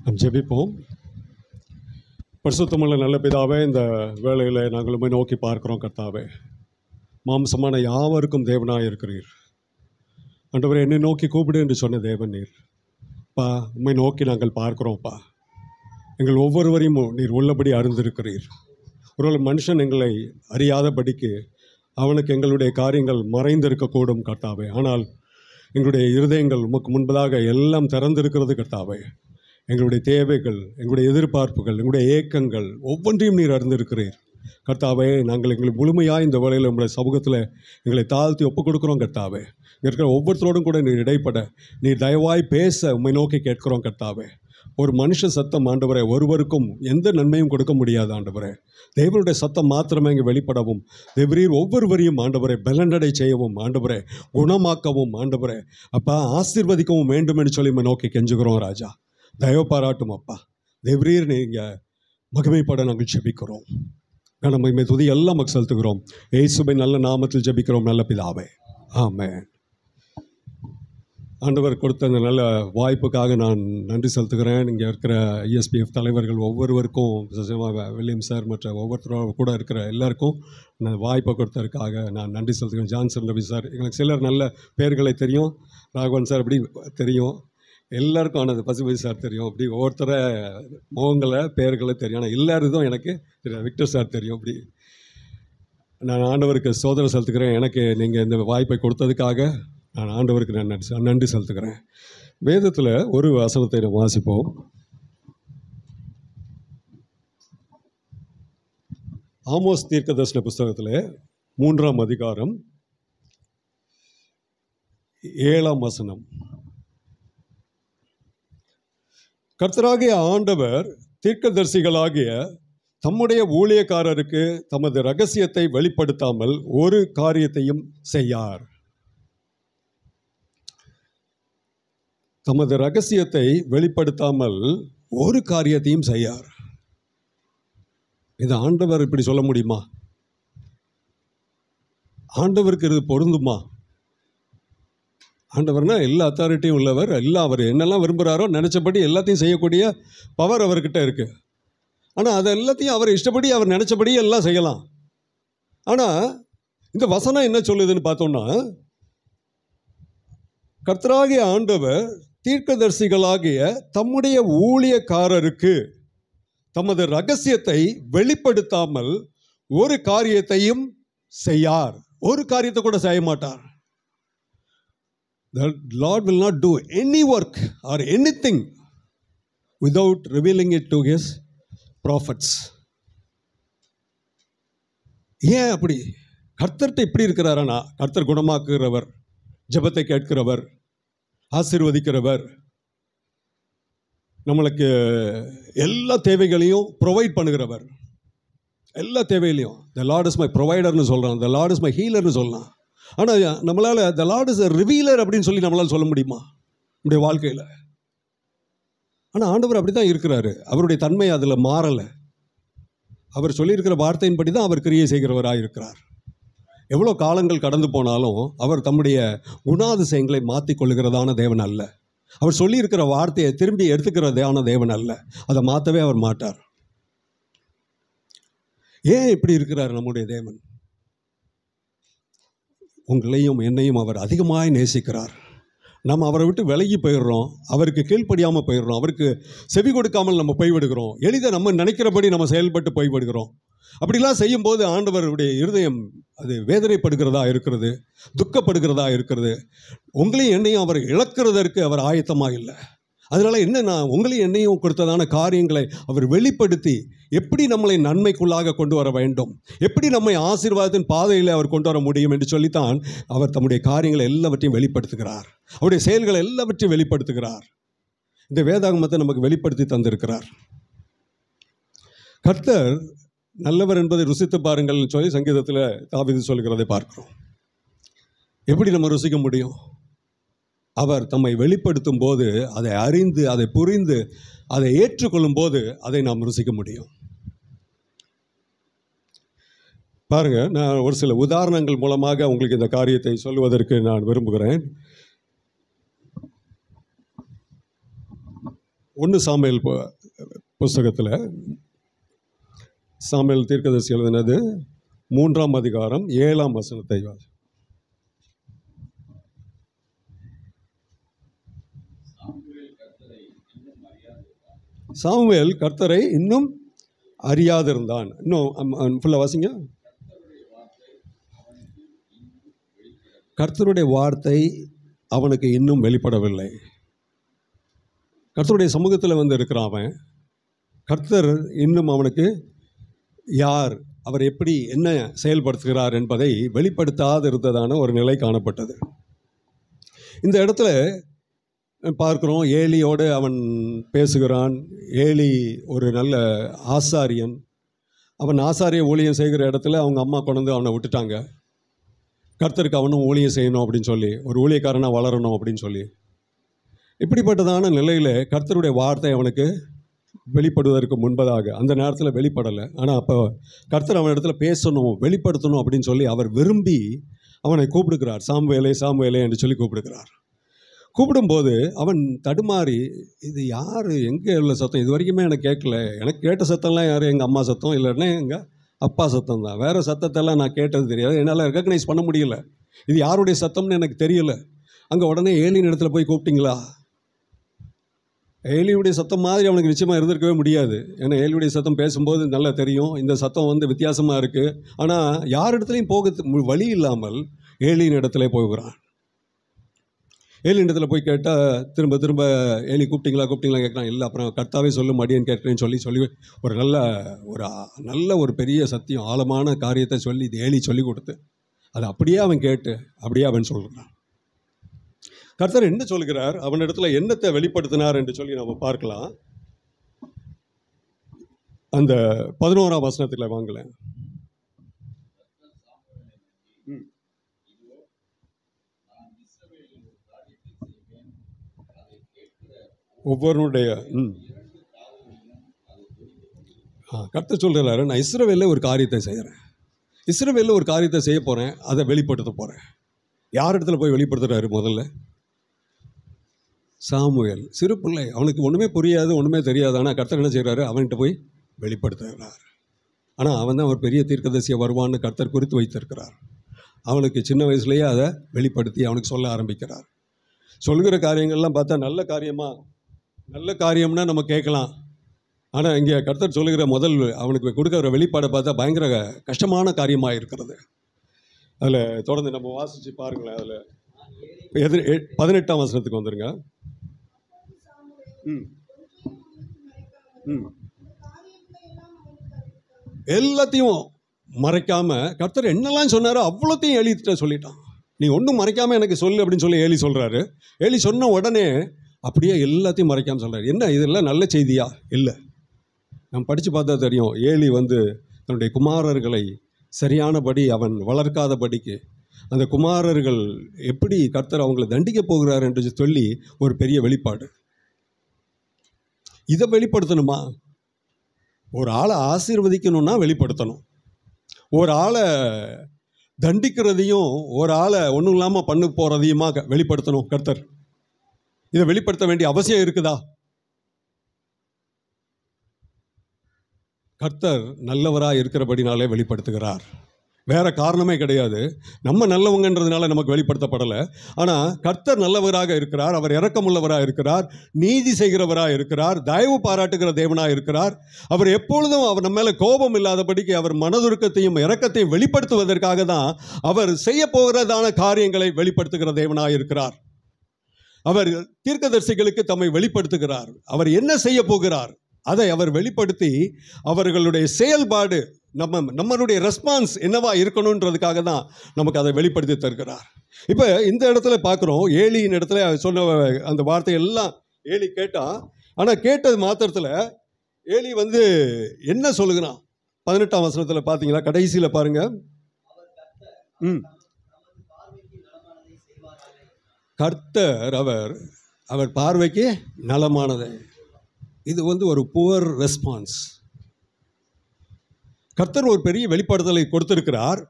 நாம் ஜெபிப்போம். பரிசுத்தமுள்ள நல்ல பிதாவே, இந்த வேளையில் நாங்கள் உம்மை நோக்கி பார்க்கிறோம். கர்த்தாவே, மாம்சமான யாவருக்கும் தேவனாக இருக்கிறீர். ஆண்டவரே, என்னை நோக்கி கூப்பிடு என்று சொன்ன தேவன் நீர். பா, உம்மை நோக்கி நாங்கள் பார்க்கிறோம்ப்பா. எங்கள் ஒவ்வொருவரையும் நீர் உள்ளபடி அறிந்திருக்கிறீர். ஒரு மனுஷன் எங்களை அறியாதபடிக்கு அவனுக்கு எங்களுடைய காரியங்கள் மறைந்திருக்கக்கூடும் கர்த்தாவே. ஆனால் எங்களுடைய இருதயங்கள் உமக்கு முன்பதாக எல்லாம் திறந்திருக்கிறது கர்த்தாவே. எங்களுடைய தேவைகள், எங்களுடைய எதிர்பார்ப்புகள், எங்களுடைய ஏக்கங்கள் ஒவ்வொன்றையும் நீர் அறிந்திருக்கிறீர் கர்த்தாவே. நாங்கள் எங்களை முழுமையாக இந்த வேளையில் உங்களுடைய சமூகத்தில் எங்களை தாழ்த்தி ஒப்புக் கொடுக்குறோம் கர்த்தாவே. இங்கே இருக்கிற ஒவ்வொருத்தரோடும் கூட நீர் இடைப்பட நீர் தயவாய் பேச உம்மை நோக்கி கேட்கிறோம் கர்த்தாவே. ஒரு மனுஷ சத்தம் ஆண்டவரே ஒருவருக்கும் எந்த நன்மையும் கொடுக்க முடியாது ஆண்டவரே. தேவனுடைய சத்தம் மாத்திரமே இங்கே வெளிப்படவும், தேவரீர் ஒவ்வொருவரையும் ஆண்டவரே பலனடை செய்யவும், ஆண்டவரே குணமாக்கவும், ஆண்டவரே அப்பா ஆசீர்வதிக்கவும் வேண்டும் என்று சொல்லி நோக்கி கெஞ்சுகிறோம் ராஜா. தயவு பாராட்டும் அப்பா. தேவரீர் நீங்கள் மகிமைப்பட நாங்கள் ஜெபிக்கிறோம். கனமகிமை துதி எல்லாம் நமக்கு செலுத்துகிறோம். இயேசுவின் நல்ல நாமத்தில் ஜெபிக்கிறோம் நல்ல பிதாவே, ஆமென். ஆண்டவர் கொடுத்த அந்த நல்ல வாய்ப்புக்காக நான் நன்றி செலுத்துகிறேன். இங்கே இருக்கிற ISPF தலைவர்கள் ஒவ்வொருவருக்கும், வில்லியம் சார் மற்ற ஒவ்வொருத்தரும் கூட இருக்கிற எல்லாருக்கும் அந்த வாய்ப்பை கொடுத்ததற்காக நான் நன்றி செலுத்துகிறேன். ஜான்சன் ரவி சார், எங்களுக்கு சிலர் நல்ல பெயர்களை தெரியும். ராகவன் சார் அப்படி தெரியும். எல்லாருக்கும் ஆனது பசுபதி சார் தெரியும். அப்படி ஒவ்வொருத்தர முகங்களை பெயர்களை தெரியும். ஆனால் எல்லாருக்கும் எனக்கு தெரியும். விக்டர் சார் தெரியும். அப்படி நான் ஆண்டவருக்கு சோதனை செலுத்துக்கிறேன். எனக்கு நீங்கள் இந்த வாய்ப்பை கொடுத்ததுக்காக நான் ஆண்டவருக்கு நான் நன்றி செலுத்துக்கிறேன். வேதத்தில் ஒரு வசனத்தை நம்ம வாசிப்போம். ஆமோஸ் தீர்க்கதரிசன புஸ்தகத்தில் 3ஆம் அதிகாரம் 7ஆம் வசனம். கர்த்தராகிய ஆண்டவர் தீர்க்கதரிசிகளாகிய தம்முடைய ஊழியக்காரருக்கு தமது இரகசியத்தை வெளிப்படுத்தாமல் ஒரு காரியத்தையும் செய்யார். தமது இரகசியத்தை வெளிப்படுத்தாமல் ஒரு காரியத்தையும் செய்யார். இது ஆண்டவர் இப்படி சொல்ல முடியுமா? ஆண்டவருக்கு இது பொருந்துமா? ஆண்டவர்னா எல்லா அத்தாரிட்டியும் உள்ளவர். அவர் என்னெல்லாம் விரும்புகிறாரோ நினச்சபடி எல்லாத்தையும் செய்யக்கூடிய பவர் அவர்கிட்ட இருக்குது. ஆனால் அதை எல்லாத்தையும் அவர் இஷ்டப்படி அவர் நினச்சபடி எல்லாம் செய்யலாம். ஆனால் இந்த வசனம் என்ன சொல்லுதுன்னு பார்த்தோம்னா, கர்த்தராகிய ஆண்டவர் தீர்க்கதரிசிகளாகிய தம்முடைய ஊழியக்காரருக்கு தமது இரகசியத்தை வெளிப்படுத்தாமல் ஒரு காரியத்தையும் செய்யார். ஒரு காரியத்தை கூட செய்ய மாட்டார். The Lord will not do any work or anything without revealing it to his prophets. ஏன் அப்படி? கர்த்தர்கிட்ட இப்படி இருக்கிறாரனா, கர்த்தர் குணமாக்குகிறவர், ஜெபத்தை கேட்கிறவர், ஆசீர்வதிக்கிறவர், நம்மளுக்கு எல்லா தேவைகளையும் ப்ரொவைட் பண்ணுகிறவர். எல்லா தேவையிலையும் the Lord is my providerன்னு சொல்கிறான், the Lord is my healerன்னு சொல்லலாம். ஆனால் நம்மளால் the Lord is a revealer அப்படின்னு சொல்லி நம்மளால் சொல்ல முடியுமா நம்முடைய வாழ்க்கையில்? ஆனால் ஆண்டவர் அப்படி தான் இருக்கிறாரு. அவருடைய தன்மை அதில் மாறலை. அவர் சொல்லியிருக்கிற வார்த்தையின்படி தான் அவர் கிரியை செய்கிறவராக இருக்கிறார். எவ்வளோ காலங்கள் கடந்து போனாலும் அவர் தம்முடைய குணாதிசயங்களை மாற்றிக்கொள்ளுகிறதான தேவன் அல்ல. அவர் சொல்லியிருக்கிற வார்த்தையை திரும்பி எடுத்துக்கிறதான தேவன் அல்ல. அதை மாற்றவே அவர் மாட்டார். ஏன் இப்படி இருக்கிறார் நம்முடைய தேவன்? உங்களையும் என்னையும் அவர் அதிகமாக நேசிக்கிறார். நம்ம அவரை விட்டு விலகி போயிடுறோம், அவருக்கு கீழ்ப்படியாமல் போயிடுறோம், அவருக்கு செவி கொடுக்காமல் நம்ம போய்விடுகிறோம். எளிதாக நம்ம நினைக்கிறபடி நம்ம செயல்பட்டு போய்விடுகிறோம். அப்படிலாம் செய்யும்போது ஆண்டவருடைய இருதயம் அது வேதனைப்படுகிறதா இருக்கிறது, துக்கப்படுகிறதா இருக்கிறது. உங்களையும் என்னையும் அவர் இழக்கிறதற்கு அவர் ஆயத்தமாக இல்லை. அதனால் என்னென்னா, உங்களையும் என்னையும் கொடுத்ததான காரியங்களை அவர் வெளிப்படுத்தி எப்படி நம்மளை நன்மைக்குள்ளாக கொண்டு வர வேண்டும், எப்படி நம்மை ஆசீர்வாதத்தின் பாதையில் அவர் கொண்டு வர முடியும் என்று சொல்லித்தான் அவர் தம்முடைய காரியங்களை எல்லாவற்றையும் வெளிப்படுத்துகிறார். அவருடைய செயல்களை எல்லாவற்றையும் வெளிப்படுத்துகிறார். இந்த வேதாகமத்தை நமக்கு வெளிப்படுத்தி தந்திருக்கிறார். கர்த்தர் நல்லவர் என்பதை ருசித்து பாருங்கள் சொல்லி சங்கீதத்தில் தாவீது சொல்கிறதை பார்க்கிறோம். எப்படி நம்ம ருசிக்க முடியும்? அவர் தம்மை வெளிப்படுத்தும் போது, அதை அறிந்து, அதை புரிந்து, அதை ஏற்றுக்கொள்ளும் போது அதை நாம் ருசிக்க முடியும். பாருங்க, நான் ஒரு சில உதாரணங்கள் மூலமாக உங்களுக்கு இந்த காரியத்தை சொல்லுவதற்கு நான் விரும்புகிறேன். 1 சாமுவேல் புஸ்தகத்தில் சாமுவேல் தீர்க்கதரிசி எழுதினது 3ஆம் அதிகாரம் 7ஆம் வசனத்தை சாமுவேல் கர்த்தரை இன்னும் அறியாதிருந்தான். இன்னும் ஃபுல்லாக வாசிங்க. கர்த்தருடைய வார்த்தை அவனுக்கு இன்னும் வெளிப்படவில்லை. கர்த்தருடைய சமூகத்தில் வந்து இருக்கிறான் அவன். கர்த்தர் இன்னும் அவனுக்கு யார், அவர் எப்படி என்ன செயல்படுத்துகிறார் என்பதை வெளிப்படுத்தாது இருந்ததான ஒரு நிலை காணப்பட்டது. இந்த இடத்துல பார்க்குறோம், ஏலியோடு அவன் பேசுகிறான். ஏலி ஒரு நல்ல ஆசாரியன். அவன் ஆசாரிய ஊழியம் செய்கிற இடத்துல அவங்க அம்மா கொண்டு வந்து அவனை விட்டுட்டாங்க. கர்த்தருக்கு அவனும் ஊழியம் செய்யணும் அப்படின்னு சொல்லி, ஒரு ஊழியக்காரனாக வளரணும் அப்படின்னு சொல்லி, இப்படிப்பட்டதான நிலையில் கர்த்தருடைய வார்த்தை அவனுக்கு வெளிப்படுவதற்கு முன்பதாக அந்த நேரத்தில் வெளிப்படலை. ஆனால் அப்போ கர்த்தர் அவன் இடத்துல பேசணும், வெளிப்படுத்தணும் அப்படின்னு சொல்லி அவர் விரும்பி அவனை கூப்பிடுகிறார். சாமுவேலே சாமுவேலே என்று சொல்லி கூப்பிடுகிறார். கூப்பிடும்போது அவன் தடுமாறி, இது யார், எங்கே உள்ள சத்தம், இது வரைக்குமே எனக்கு கேட்கல. எனக்கு கேட்ட சத்தம்லாம் யார், எங்கள் அம்மா சத்தம், இல்லைன்னா எங்கள் அப்பா சத்தம் தான். வேறு சத்தத்தெல்லாம் நான் கேட்டது தெரியாது, என்னால் ரெக்கக்னைஸ் பண்ண முடியல. இது யாருடைய சத்தம்னு எனக்கு தெரியல. அங்கே உடனே ஏலியின் இடத்துல போய் கூப்பிட்டீங்களா? ஏலியுடைய சத்தம் மாதிரி அவனுக்கு நிச்சயமாக இருந்திருக்கவே முடியாது. ஏன்னா ஏலியுடைய சத்தம் பேசும்போது நல்லா தெரியும், இந்த சத்தம் வந்து வித்தியாசமாக இருக்குது. ஆனால் யார் இடத்துலையும் போக வழி இல்லாமல் ஏலியின் இடத்துல போகிறான். ஏலியின் இடத்துல போய் கேட்டால் திரும்ப திரும்ப ஏலி கூப்பிட்டீங்களா கேட்குறான். இல்லை, அப்புறம் கர்த்தாவே சொல்லும் அடியேன் கேட்குறேன்னு சொல்லி ஒரு நல்ல ஒரு பெரிய சத்தியம், ஆழமான காரியத்தை சொல்லி இது ஏலி சொல்லி கொடுத்து அதை அப்படியே அவன் கேட்டு அப்படியே அவன் சொல்கிறான். கர்த்தர் என்ன சொல்கிறார், அவன் இடத்துல என்னத்தை வெளிப்படுத்தினார் என்று சொல்லி நம்ம பார்க்கலாம். அந்த 11ஆம் வசனத்தில் வாங்கல. ஒவ்வொருடைய கர்த்தர் சொல்கிறாரு, நான் இஸ்ரவேலில் ஒரு காரியத்தை செய்கிறேன், இஸ்ரவேலில் ஒரு காரியத்தை செய்ய போகிறேன், அதை வெளிப்படுத்த போகிறேன். யார் இடத்துல போய் வெளிப்படுத்துகிறாரு? முதல்ல சாமுவேல், சிறு பிள்ளை, அவனுக்கு ஒன்றுமே புரியாது, ஒன்றுமே தெரியாது. ஆனால் கர்த்தர் என்ன செய்கிறாரு, அவன்கிட்ட போய் வெளிப்படுத்துகிறார். ஆனால் அவன் தான் ஒரு பெரிய தீர்க்கதரிசியாக வருவான்னு கர்த்தர் குறித்து வைத்திருக்கிறார். அவனுக்கு சின்ன வயசுலேயே அதை வெளிப்படுத்தி அவனுக்கு சொல்ல ஆரம்பிக்கிறார். சொல்கிற காரியங்கள்லாம் பார்த்தா நல்ல காரியம்னா நம்ம கேட்கலாம். ஆனால் இங்கே கர்த்தர் சொல்லுகிற அவனுக்கு கொடுக்குற வெளிப்பாடை பார்த்தா பயங்கர கஷ்டமான காரியமாக இருக்கிறது. அதில் தொடர்ந்து நம்ம வாசித்து பாருங்களேன். அதில் 18ஆம் வசனத்துக்கு வந்துருங்க. எல்லாத்தையும் மறைக்காம கர்த்தர் என்னெல்லாம் சொன்னாரோ அவ்வளோத்தையும் ஏலிட்ட சொல்லிட்டான். நீ ஒன்றும் மறைக்காம எனக்கு சொல்லு அப்படின்னு சொல்லி ஏலி சொல்கிறாரு. ஏலி சொன்ன உடனே அப்படியே எல்லாத்தையும் மறைக்காமல் சொல்கிறார். என்ன இதெல்லாம் நல்ல செய்தியா? இல்லை, நம்ம படித்து பார்த்தா தெரியும். ஏலி தன்னுடைய குமாரர்களை சரியானபடி அவன் வளர்க்காதபடிக்கு அந்த குமாரர்கள் எப்படி கர்த்தர் அவங்களை தண்டிக்க போகிறார் என்று சொல்லி ஒரு பெரிய வெளிப்பாடு. இதை வெளிப்படுத்தணுமா? ஒரு ஆளை ஆசீர்வதிக்கணும்னா வெளிப்படுத்தணும். ஒரு ஆளை தண்டிக்கிறதையும் ஒரு ஆளை ஒன்றும் இல்லாமல் பண்ண போகிறதையுமா வெளிப்படுத்தணும் கர்த்தர்? இதை வெளிப்படுத்த வேண்டிய அவசியம் இருக்குதா? கர்த்தர் நல்லவராக இருக்கிறபடினாலே வெளிப்படுத்துகிறார். வேற காரணமே கிடையாது. நம்ம நல்லவங்கன்றதுனால நமக்கு வெளிப்படுத்தப்படலை. ஆனால் கர்த்தர் நல்லவராக இருக்கிறார். அவர் இரக்கமுள்ளவராக இருக்கிறார், நீதி செய்கிறவராக இருக்கிறார், தயவு பாராட்டுகிற தேவனாக இருக்கிறார். அவர் எப்பொழுதும் அவர் நம்ம மேலே கோபம் இல்லாதபடிக்கு அவர் மனதுருக்கத்தையும் இரக்கத்தையும் வெளிப்படுத்துவதற்காக தான் அவர் செய்ய போகிறதான காரியங்களை வெளிப்படுத்துகிற தேவனாக இருக்கிறார். அவர் தீர்க்கதரிசிகளுக்கு தம்மை வெளிப்படுத்துகிறார். அவர் என்ன செய்ய போகிறார் அதை அவர் வெளிப்படுத்தி அவர்களுடைய செயல்பாடு நம்மளுடைய ரெஸ்பான்ஸ் என்னவா இருக்கணுன்றதுக்காக தான் நமக்கு அதை வெளிப்படுத்தி தருகிறார். இப்போ இந்த இடத்துல பார்க்குறோம், ஏலியின் இடத்துல சொன்ன அந்த வார்த்தையெல்லாம் ஏலி கேட்டான். ஆனால் கேட்டது மாத்திரத்தில் ஏலி என்ன சொல்லுகிறான்? 18ஆம் வசனத்தில் பார்த்தீங்களா? கடைசியில் பாருங்க. கர்த்தர் அவர் பார்வைக்கு நலமானதை. இது ஒரு புவர் ரெஸ்பான்ஸ். கர்த்தர் ஒரு பெரிய வெளிப்படுத்தலை கொடுத்திருக்கிறார்.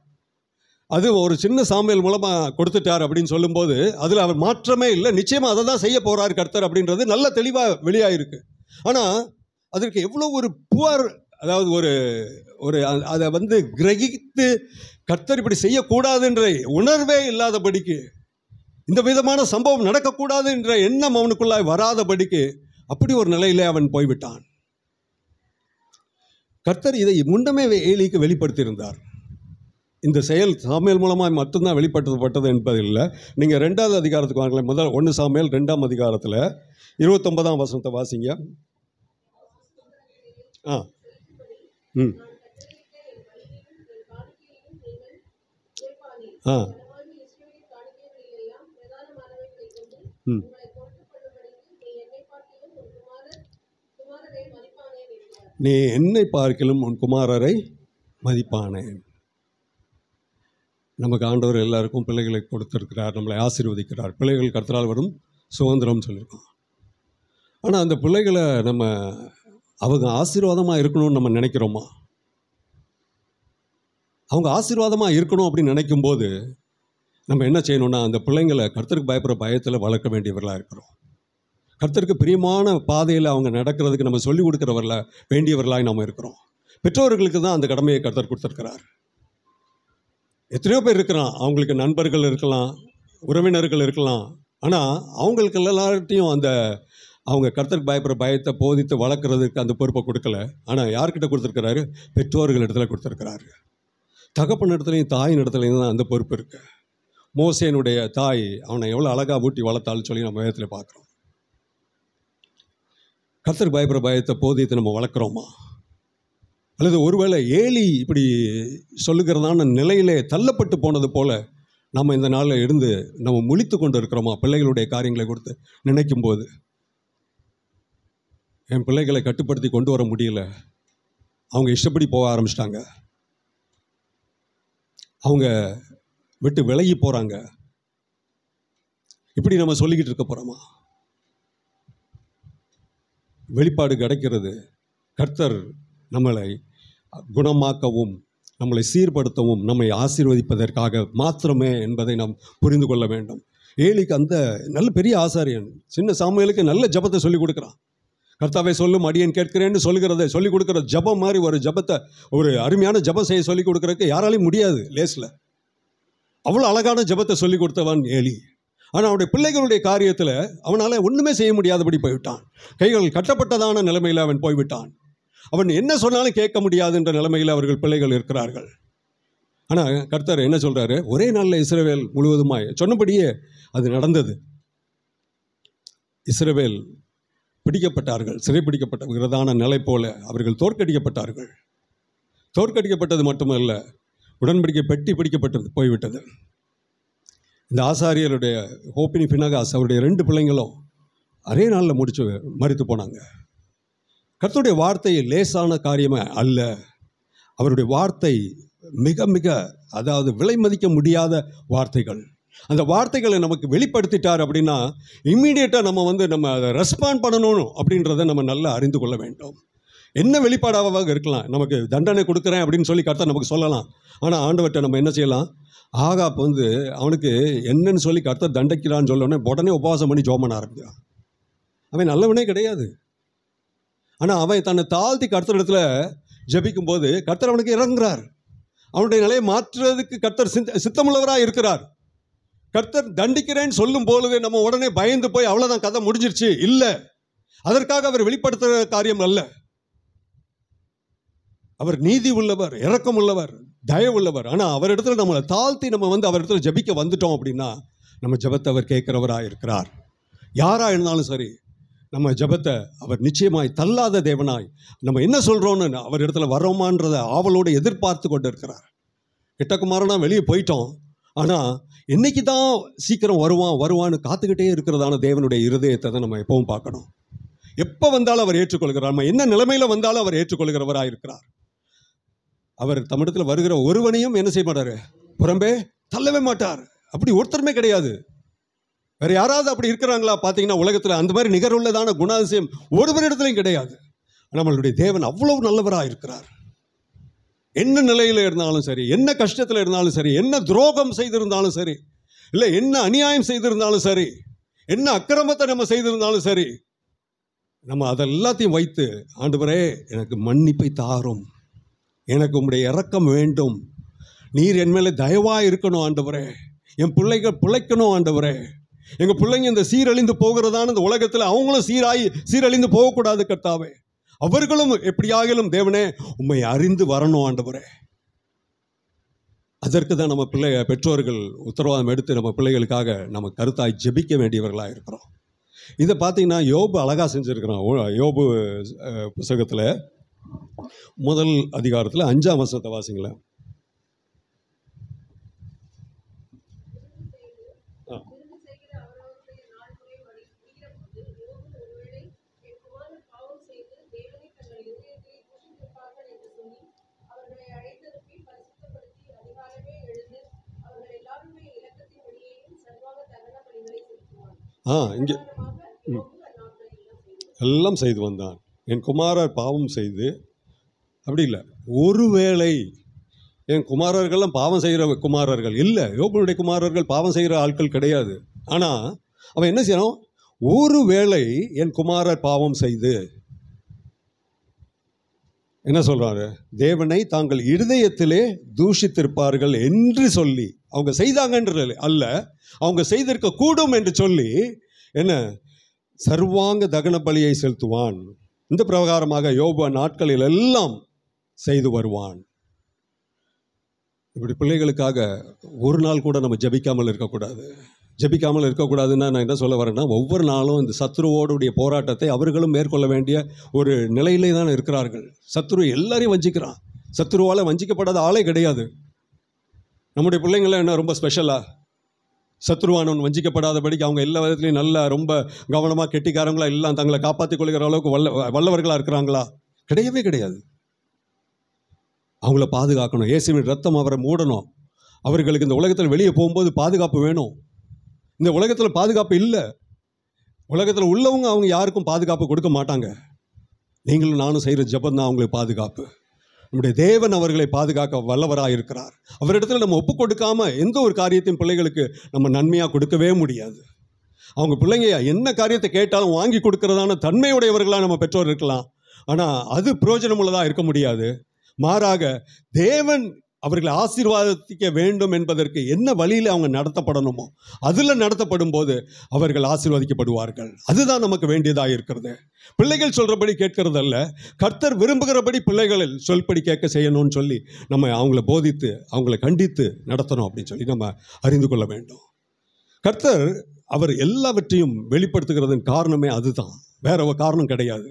அது ஒரு சின்ன சாமுவேல் மூலமாக கொடுத்துட்டார் அப்படின்னு சொல்லும்போது அதில் அவர் மாற்றமே இல்லை. நிச்சயமாக அதை தான் செய்ய போகிறார் கர்த்தர் அப்படின்றது நல்ல தெளிவாக வெளியாயிருக்கு. ஆனால் அதற்கு எவ்வளோ ஒரு புவர், அதாவது ஒரு ஒரு அதை வந்து கிரகித்து கர்த்தர் இப்படி செய்யக்கூடாதுன்ற உணர்வே இல்லாதபடிக்கு, இந்த விதமான சம்பவம் நடக்கக்கூடாது என்ற எண்ணம் அவனுக்குள்ளாய் வராதபடிக்கு அப்படி ஒரு நிலையிலே அவன் போய்விட்டான். கர்த்தர் இதை முன்னமே ஏலிக்கு வெளிப்படுத்தியிருந்தார். இந்த செயல் சாமுவேல் மூலமாக மட்டும்தான் வெளிப்படுத்தப்பட்டது என்பதில்லை. நீங்கள் 2வது அதிகாரத்துக்கு வாங்களேன். முதல் 1 சாமுவேல் 2ஆம் அதிகாரத்தில் 29ஆம் வசனத்தை வாசிங்க. ம் ம் நீ என்னை பார்க்கிலும் உன் குமாரரை மதிப்பானேன். நமக்கு ஆண்டவர் எல்லாருக்கும் பிள்ளைகளை கொடுத்திருக்கிறார், நம்மளை ஆசீர்வதிக்கிறார். பிள்ளைகள் கர்த்தரால் வரும் சுதந்திரம் சொல்லியிருக்கோம். ஆனால் அந்த பிள்ளைகளை நம்ம அவங்க ஆசீர்வாதமாக இருக்கணும்னு நம்ம நினைக்கிறோமா? அவங்க ஆசீர்வாதமாக இருக்கணும் அப்படின்னு நினைக்கும்போது நம்ம என்ன செய்யணும்னா, அந்த பிள்ளைங்களை கர்த்தருக்கு பயப்படுற பயத்தில் வளர்க்க வேண்டியவர்களாக இருக்கிறோம். கர்த்தருக்கு பிரியமான பாதையில் அவங்க நடக்கிறதுக்கு நம்ம சொல்லிக் கொடுக்குறவர்களாக வேண்டியவர்களாக நம்ம இருக்கிறோம். பெற்றோர்களுக்கு தான் அந்த கடமையை கர்த்தர் கொடுத்துருக்கிறார். எத்தனையோ பேர் இருக்கிறான், அவங்களுக்கு நண்பர்கள் இருக்கலாம், உறவினர்கள் இருக்கலாம். ஆனால் அவங்களுக்கு எல்லார்ட்டையும் அந்த அவங்க கர்த்தருக்கு பயப்படுற பயத்தை போதித்து வளர்க்குறதுக்கு அந்த பொறுப்பை கொடுக்கல. ஆனால் யார்கிட்ட கொடுத்துருக்கிறாரு? பெற்றோர்கள் இடத்துல கொடுத்துருக்கிறாரு. தகப்பன் இடத்துலையும் தாயின் இடத்துலையும் தான் அந்த பொறுப்பு இருக்குது. மோசேனுடைய தாய் அவனை எவ்வளோ அழகாக ஊட்டி வளர்த்தாலும் சொல்லி நம்ம வேதத்தில் பார்க்குறோம். கர்த்தருக்கு பயப்படுற பயத்தை போதித்து நம்ம வளர்க்குறோமா? அல்லது ஒருவேளை ஏலி இப்படி சொல்லுகிறதான நிலையிலே தள்ளப்பட்டு போனது போல் நம்ம இந்த நாளில் இருந்து நம்ம முழித்து கொண்டு இருக்கிறோமா? பிள்ளைகளுடைய காரியங்களை கொடுத்து நினைக்கும் போது, என் பிள்ளைகளை கட்டுப்படுத்தி கொண்டு வர முடியல, அவங்க இஷ்டப்படி போக ஆரம்பிச்சிட்டாங்க, அவங்க விட்டு விலகி போகிறாங்க, இப்படி நம்ம சொல்லிக்கிட்டு இருக்க போகிறோமா? வெளிப்பாடு கிடைக்கிறது கர்த்தர் நம்மளை குணமாக்கவும் நம்மளை சீர்படுத்தவும் நம்மை ஆசீர்வதிப்பதற்காக மாத்திரமே என்பதை நாம் புரிந்து கொள்ள வேண்டும். ஏலிக்கு அந்த நல்ல பெரிய ஆசாரியன் சின்ன சாமுவேலுக்கு நல்ல ஜபத்தை சொல்லிக் கொடுக்குறான். கர்த்தாவே சொல்லும் அடியேன் கேட்கிறேன்னு சொல்லுகிறத சொல்லிக் கொடுக்குற ஜபம் மாதிரி ஒரு ஜபத்தை, ஒரு அருமையான ஜபம் செய்ய சொல்லிக் கொடுக்குறதுக்கு யாராலையும் முடியாது லேஸில். அவ்வளோ அழகான ஜபத்தை சொல்லிக் கொடுத்தவன் ஏலி. ஆனால் அவனுடைய பிள்ளைகளுடைய காரியத்தில் அவனால் ஒன்றுமே செய்ய முடியாதபடி போய்விட்டான். கைகள் கட்டப்பட்டதான நிலைமையில் அவன் போய்விட்டான். அவன் என்ன சொன்னாலும் கேட்க முடியாது என்ற நிலைமையில் அவர்கள் பிள்ளைகள் இருக்கிறார்கள். ஆனால் கர்த்தர் என்ன சொல்கிறாரு? ஒரே நாளில் இஸ்ரவேல் முழுவதுமாய் சொன்னபடியே அது நடந்தது. இஸ்ரவேல் பிடிக்கப்பட்டார்கள், சிறைப்பிடிக்கப்பட்டதான நிலை போல அவர்கள் தோற்கடிக்கப்பட்டார்கள். தோற்கடிக்கப்பட்டது மட்டுமல்ல, உடன்படிக்கை பெட்டி பிடிக்கப்பட்டது போய்விட்டது. இந்த ஆசாரியருடைய ஹோப்பினி பினகாஸ் அவருடைய 2 பிள்ளைங்களும் அதே நாளில் முடிச்சு மரித்து போனாங்க. கர்த்தருடைய வார்த்தை லேசான காரியமே அல்ல. அவருடைய வார்த்தை மிக மிக, அதாவது விலை மதிக்க முடியாத வார்த்தைகள். அந்த வார்த்தைகளை நமக்கு வெளிப்படுத்திட்டார் அப்படின்னா இம்மீடியட்டாக நம்ம அதை ரெஸ்பாண்ட் பண்ணணும் அப்படின்றத நம்ம நல்லா அறிந்து கொள்ள வேண்டும். என்ன வெளிப்பாடாக இருக்கலாம், நமக்கு தண்டனை கொடுக்குறேன் அப்படின்னு சொல்லி கர்த்தர் நமக்கு சொல்லலாம். ஆனால் ஆண்டவர்கிட்ட நம்ம என்ன செய்யலாம்? ஆகாப் அவனுக்கு என்னன்னு சொல்லி கர்த்தர் தண்டிக்கிறான்னு சொல்லோடனே உடனே உபவாசம் பண்ணி ஜெபம் பண்ண ஆரம்பிக்கிறான். அவன் நல்லவனே கிடையாது. ஆனால் அவன் தன்னை தாழ்த்தி கர்த்தர் இடத்துல ஜபிக்கும் போது கர்த்தர் அவனுக்கு இறங்குறார். அவனுடைய நிலையை மாற்றுறதுக்கு கர்த்தர் சித்தமுள்ளவராக இருக்கிறார். கர்த்தர் தண்டிக்கிறேன்னு சொல்லும் பொழுது நம்ம உடனே பயந்து போய் அவ்வளோதான் கதை முடிஞ்சிருச்சு இல்லை. அதற்காக அவர் வெளிப்படுத்துகிற காரியம் அல்ல. அவர் நீதி உள்ளவர், இரக்கம் உள்ளவர், தயவுள்ளவர். ஆனால் அவரிடத்துல நம்மளை தாழ்த்தி நம்ம அவரிடத்துல ஜபிக்க வந்துட்டோம் அப்படின்னா நம்ம ஜபத்தை அவர் கேட்கிறவராக இருக்கிறார். யாராக இருந்தாலும் சரி, நம்ம ஜபத்தை அவர் நிச்சயமாய் தள்ளாத தேவனாய் நம்ம என்ன சொல்கிறோன்னு அவர் இடத்துல வரோமான்றத ஆவலோடு எதிர்பார்த்து கொண்டு இருக்கிறார். கிட்டக்குமாரனா வெளியே போயிட்டோம், ஆனால் என்னைக்கு தான் சீக்கிரம் வருவான்னு காத்துக்கிட்டே இருக்கிறதான தேவனுடைய இருதயத்தை தான் நம்ம எப்பவும் பார்க்கணும். எப்போ வந்தாலும் அவர் ஏற்றுக்கொள்கிறார். நம்ம என்ன நிலைமையில் வந்தாலும் அவர் ஏற்றுக்கொள்கிறவராக இருக்கிறார். அவர் தமிழத்தில் வருகிற ஒருவனையும் என்ன செய்ய மாட்டார்? புறம்பே தள்ளவே மாட்டார். அப்படி ஒருத்தருமே கிடையாது. வேறு யாராவது அப்படி இருக்கிறாங்களா பார்த்தீங்கன்னா உலகத்தில் அந்த மாதிரி நிகருள்ளதான குணாதிசயம் ஒருவரிடத்துலையும் கிடையாது. நம்மளுடைய தேவன் அவ்வளவு நல்லவராக இருக்கிறார். என்ன நிலையில் இருந்தாலும் சரி, என்ன கஷ்டத்தில் இருந்தாலும் சரி, என்ன துரோகம் செய்திருந்தாலும் சரி, இல்லை என்ன அநியாயம் செய்திருந்தாலும் சரி, என்ன அக்கிரமத்தை நம்ம செய்திருந்தாலும் சரி, நம்ம அதெல்லாத்தையும் வைத்து, ஆண்டவரே எனக்கு மன்னிப்பை தாரும், எனக்கு உம்முடைய இரக்கம் வேண்டும், நீர் என் மேலே தயவாக இருக்கணும் ஆண்டவரே, என் பிள்ளைகள் பிழைக்கணும் ஆண்டவரே, எங்கள் பிள்ளைங்க இந்த சீரழிந்து போகிறதான இந்த உலகத்தில் அவங்களும் சீரழிந்து போகக்கூடாது கர்த்தாவே, அவர்களும் எப்படியாகிலும் தேவனே உம்மை அறிந்து வரணும் ஆண்டவரே. அதற்கு தான் நம்ம பெற்றோர்கள் உத்தரவாதம் எடுத்து நம்ம பிள்ளைகளுக்காக நம்ம கருத்தாய் ஜெபிக்க வேண்டியவர்களாக இருக்கிறோம். இதை பார்த்தீங்கன்னா யோபு அழகாக செஞ்சுருக்கிறான். யோபு புத்தகத்தில் முதல் அதிகாரத்தில் 5ஆம் வசனத்தை வாசிங்களேன். இங்கே எல்லாம் செய்து வந்தான். என் குமாரர் பாவம் செய்து, அப்படி இல்லை, ஒருவேளை என் குமாரர்கள்லாம் பாவம் செய்கிற குமாரர்கள் இல்லை, யோபுடைய குமாரர்கள் பாவம் செய்கிற ஆட்கள் கிடையாது. ஆனால் அவன் என்ன செய்யணும், ஒருவேளை என் குமாரர் பாவம் செய்து என்ன சொல்றாரு, தேவனை தாங்கள் இருதயத்திலே தூஷித்திருப்பார்கள் என்று சொல்லி, அவங்க செய்தாங்கன்றது அல்ல, அவங்க செய்திருக்க கூடும் என்று சொல்லி என்ன சர்வாங்க தகன பலியை செலுத்துவான். இந்த பிரகாரமாக யோபு நாட்களில் எல்லாம் செய்து வருவான். இப்படி பிள்ளைகளுக்காக ஒரு நாள் கூட நம்ம ஜெபிக்காமல் இருக்கக்கூடாது. ஜெபிக்காமல் இருக்கக்கூடாதுன்னா நான் என்ன சொல்ல வரேன்னா, ஒவ்வொரு நாளும் இந்த சத்ருவோடைய போராட்டத்தை அவர்களும் மேற்கொள்ள வேண்டிய ஒரு நிலையிலே தான் இருக்கிறார்கள். சத்ரு எல்லாரையும் வஞ்சிக்கிறான். சத்ருவால் வஞ்சிக்கப்படாத ஆளே கிடையாது. நம்முடைய பிள்ளைங்களாம் என்ன ரொம்ப ஸ்பெஷலாக, சத்ருவானவன் வஞ்சிக்கப்படாதபடிக்கு அவங்க எல்லா விதத்துலையும் நல்லா ரொம்ப கவனமாக கெட்டிக்காரங்களா எல்லாம் தங்களை காப்பாற்றிக் கொள்கிற அளவுக்கு வல்லவர்களாக இருக்கிறாங்களா? கிடையவே கிடையாது. அவங்கள பாதுகாக்கணும். இயேசுவின் ரத்தம் அவரை மூடணும். அவர்களுக்கு இந்த உலகத்தில் வெளியே போகும்போது பாதுகாப்பு வேணும். இந்த உலகத்தில் பாதுகாப்பு இல்லை. உலகத்தில் உள்ளவங்க அவங்க யாருக்கும் பாதுகாப்பு கொடுக்க மாட்டாங்க. நீங்களும் நானும் செய்கிற ஜெபம் தான் அவங்களுக்கு பாதுகாப்பு. நம்முடைய தேவன் அவர்களை பாதுகாக்க வல்லவராக இருக்கிறார். அவரிடத்தில் நம்ம ஒப்பு கொடுக்காமல் எந்த ஒரு காரியத்தையும் பிள்ளைகளுக்கு நம்ம நன்மையாக கொடுக்கவே முடியாது. அவங்க பிள்ளைங்க என்ன காரியத்தை கேட்டாலும் வாங்கி கொடுக்கறதான தன்மையுடையவர்களாக நம்ம பெற்றோர் இருக்கலாம். ஆனால் அது பிரயோஜனமுள்ளதாக இருக்க முடியாது. மாறாக தேவன் அவர்களை ஆசீர்வாதிக்க வேண்டும் என்பதற்கு என்ன வழியில் அவங்க நடத்தப்படணுமோ அதில் நடத்தப்படும் போது அவர்கள் ஆசீர்வதிக்கப்படுவார்கள். அதுதான் நமக்கு வேண்டியதாக இருக்கிறது. பிள்ளைகள் சொல்கிறபடி கேட்கறதல்ல, கர்த்தர் விரும்புகிறபடி பிள்ளைகளில் சொல்படி கேட்க செய்யணும்னு சொல்லி நம்ம அவங்கள போதித்து அவங்கள கண்டித்து நடத்தணும் அப்படின்னு சொல்லி நம்ம அறிந்து கொள்ள வேண்டும். கர்த்தர் அவர் எல்லாவற்றையும் வெளிப்படுத்துகிறதன் காரணமே அதுதான், வேற ஒரு காரணம் கிடையாது.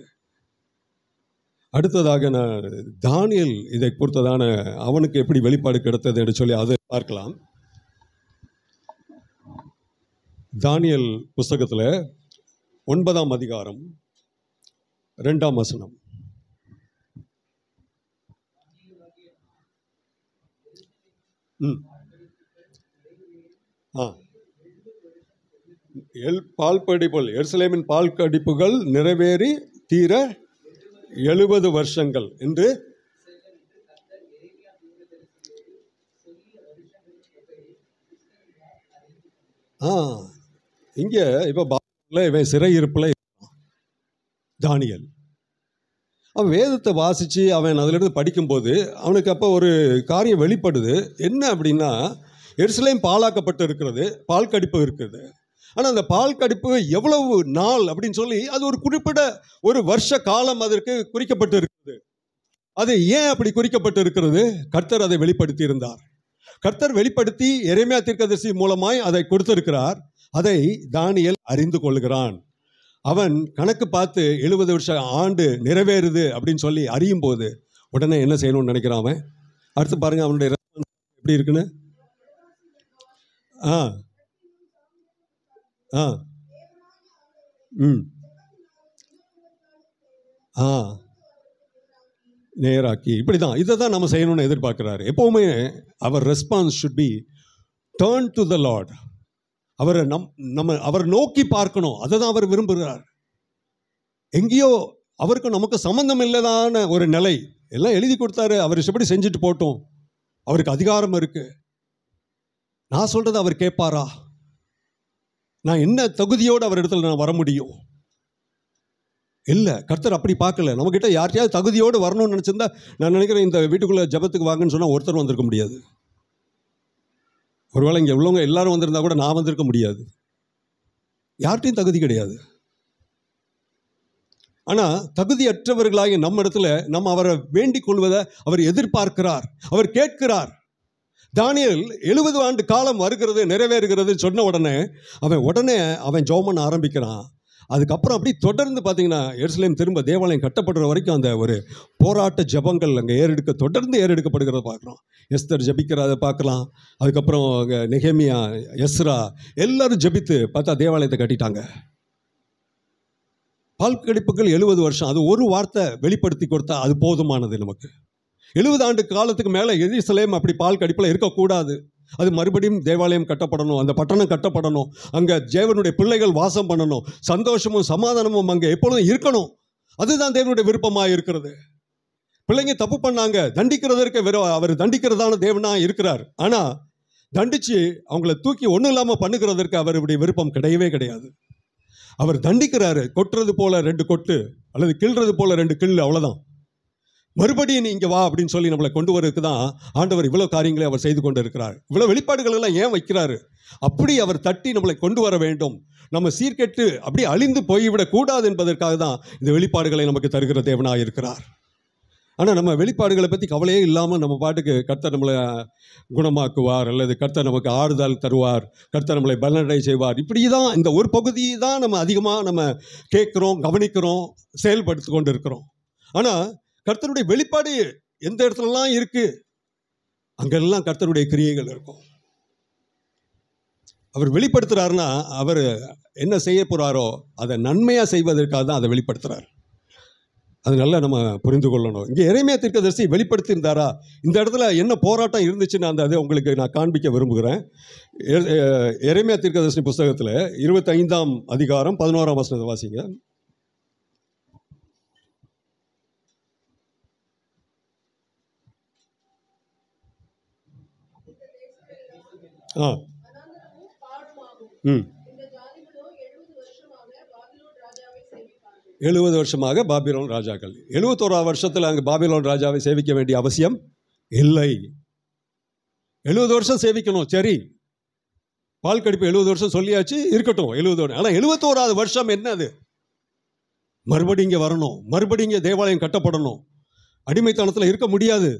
அடுத்ததாக நான் தானியேல் இதை பொறுத்ததான அவனுக்கு எப்படி வெளிப்பாடு கிடைத்தது என்று சொல்லி அதை பார்க்கலாம். தானியேல் புஸ்தகத்தில் 9ஆம் அதிகாரம் 2ஆம் வசனம். எருசலேமின் பால் கடிப்புகள் நிறைவேறி தீர 70 வருஷங்கள் என்று இங்கே இப்போ இவன் சிறையிருப்பில் தானியேல் அவன் வேதத்தை வாசித்து அவன் அதிலிருந்து படிக்கும்போது அவனுக்கு அப்போ ஒரு காரியம் வெளிப்படுது. என்ன அப்படின்னா, எருசலேம் பாழாக்கப்பட்டு இருக்கிறது, பால் கடிப்பு இருக்குது. ஆனால் அந்த பால் கடிப்பு எவ்வளவு நாள் அப்படின்னு சொல்லி அது ஒரு குறிப்பிட்ட ஒரு வருஷ காலம் அதற்கு குறிக்கப்பட்டு இருக்கிறது. அது ஏன் அப்படி குறிக்கப்பட்டு இருக்கிறது? கர்த்தர் அதை வெளிப்படுத்தி இருந்தார். கர்த்தர் வெளிப்படுத்தி எரேமியா தீர்க்கதரிசி மூலமாய் அதை கொடுத்திருக்கிறார். அதை தானியேல் அறிந்து கொள்கிறான். அவன் கணக்கு பார்த்து 70 வருஷ ஆண்டு நிறைவேறுது அப்படின்னு சொல்லி அறியும் போது உடனே என்ன செய்யணும்னு நினைக்கிறான் அவன். அடுத்து பாருங்க அவனுடைய எப்படி இருக்குன்னு. நேராக்கி இப்படிதான் இதை தான் நம்ம செய்யணும்னு எதிர்பார்க்கிறாரு. எப்பவுமே அவர் response should be turn to the Lord. அவரை அவர் நோக்கி பார்க்கணும். அதை தான் அவர் விரும்புகிறார். எங்கேயோ அவருக்கு நமக்கு சம்பந்தம் இல்லதான ஒரு நிலை எல்லாம் எழுதி கொடுத்தாரு. அவர் எப்படி செஞ்சுட்டு போட்டோம், அவருக்கு அதிகாரம் இருக்கு. நான் சொல்றது அவர் கேட்பாரா? நான் என்ன தகுதியோடு அவர் இடத்துல நான் வர முடியும்? இல்லை, கர்த்தர் அப்படி பார்க்கல. நம்மக்கிட்ட யார்கிட்டயாவது தகுதியோடு வரணும்னு நினச்சிருந்தா, நான் நினைக்கிறேன் இந்த வீட்டுக்குள்ளே ஜபத்துக்கு வாங்கன்னு சொன்னால் ஒருத்தர் வந்திருக்க முடியாது. ஒருவேளை இங்கே உள்ளவங்க எல்லாரும் வந்திருந்தா கூட நான் வந்திருக்க முடியாது. யார்கிட்டையும் தகுதி கிடையாது. ஆனால் தகுதியற்றவர்களாகி நம்ம இடத்துல நம்ம அவரை வேண்டிக் கொள்வதை அவர் எதிர்பார்க்கிறார், அவர் கேட்கிறார். தானியேல் 70 ஆண்டு காலம் வருகிறது, நிறைவேறுகிறது சொன்ன உடனே அவன் ஜெபம் பண்ண ஆரம்பிக்கிறான். அதுக்கப்புறம் அப்படி தொடர்ந்து பார்த்தீங்கன்னா எருசலேம் திரும்ப தேவாலயம் கட்டப்படுற வரைக்கும் அந்த ஒரு போராட்ட ஜபங்கள் அங்கே தொடர்ந்து ஏறெடுக்கப்படுகிறத பார்க்குறோம். எஸ்தர் ஜபிக்கிறத பார்க்கலாம். அதுக்கப்புறம் நெகேமியா, எஸ்ரா எல்லாரும் ஜபித்து பார்த்தா தேவாலயத்தை கட்டிட்டாங்க. பால் கடிப்புகள் 70 வருஷம். அது ஒரு வார்த்தை வெளிப்படுத்தி கொடுத்தா அது போதுமானது நமக்கு. 70 ஆண்டு காலத்துக்கு மேலே எருசலேம் அப்படி பால் கடிப்பில் இருக்கக்கூடாது. அது மறுபடியும் தேவாலயம் கட்டப்படணும், அந்த பட்டணம் கட்டப்படணும், அங்கே தேவனுடைய பிள்ளைகள் வாசம் பண்ணணும், சந்தோஷமும் சமாதானமும் அங்கே எப்பொழுதும் இருக்கணும். அதுதான் தேவனுடைய விருப்பமாக இருக்கிறது. பிள்ளைங்க தப்பு பண்ணாங்க, தண்டிக்கிறதற்கு அவர் தண்டிக்கிறதான தேவனாக இருக்கிறார். ஆனால் தண்டித்து அவங்கள தூக்கி ஒன்றும் இல்லாமல் பண்ணுகிறதற்கு அவருடைய விருப்பம் கிடையவே கிடையாது. அவர் தண்டிக்கிறாரு, கொட்டுறது போல 2 கொட்டு அல்லது கிள்றது போல 2 கிள்ளு, அவ்வளோதான். மறுபடியும் நீ இங்கே வா அப்படின்னு சொல்லி நம்மளை கொண்டு வரதுக்கு தான் ஆண்டவர் இவ்வளோ காரியங்களை அவர் செய்து கொண்டு இருக்கிறார். இவ்வளோ வெளிப்பாடுகள் எல்லாம் ஏன் வைக்கிறாரு? அப்படி அவர் தட்டி நம்மளை கொண்டு வர வேண்டும். நம்ம சீர்கெட்டு அப்படி அழிந்து போய்விடக்கூடாது என்பதற்காக தான் இந்த வெளிப்பாடுகளை நமக்கு தருகிற தேவனாக இருக்கிறார். ஆனால் நம்ம வெளிப்பாடுகளை பற்றி கவலையே இல்லாமல் நம்ம பாட்டுக்கு கர்த்தர் நம்மளை குணமாக்குவார், அல்லது கர்த்தர் நமக்கு ஆறுதல் தருவார், கர்த்தர் நம்மளை பலனடை செய்வார், இப்படி தான் இந்த ஒரு பகுதியை தான் நம்ம அதிகமாக நம்ம கேட்குறோம், கவனிக்கிறோம், செயல்படுத்தி கொண்டு இருக்கிறோம். ஆனால் கர்த்தருடைய வெளிப்பாடு எந்த இடத்துலலாம் இருக்குது அங்கெல்லாம் கர்த்தருடைய கிரியைகள் இருக்கும். அவர் வெளிப்படுத்துகிறாருன்னா அவர் என்ன செய்ய போகிறாரோ அதை நன்மையாக செய்வதற்காக தான் அதை வெளிப்படுத்துகிறார். அது நல்லா நம்ம புரிந்து கொள்ளணும். இங்கே எரேமியா தீர்க்கதரிசி வெளிப்படுத்தியிருந்தாரா? இந்த இடத்துல என்ன போராட்டம் இருந்துச்சுன்னு அதை உங்களுக்கு நான் காண்பிக்க விரும்புகிறேன். எரேமியா தீர்க்கதரிசி புஸ்தகத்தில் 25ஆம் அதிகாரம் 11ஆம் வசனத்தை வாசிங்க. ஆ ம் 70 வருஷமாக பாபிலோன் ராஜாக்கள். 71ஆம் வருஷத்தில் அங்கே பாபிலோன் ராஜாவை சேவிக்க வேண்டிய அவசியம் இல்லை. 70 வருஷம் சேவிக்கணும், சரி, பால் கடிப்பு 70 வருஷம் சொல்லியாச்சு, இருக்கட்டும் 70 வருஷம். ஆனால் 71ஆவது வருஷம் என்னது? மறுபடியும் இங்கே வரணும், மறுபடியும் இங்கே தேவாலயம் கட்டப்படணும். அடிமைத்தனத்தில் இருக்க முடியாது.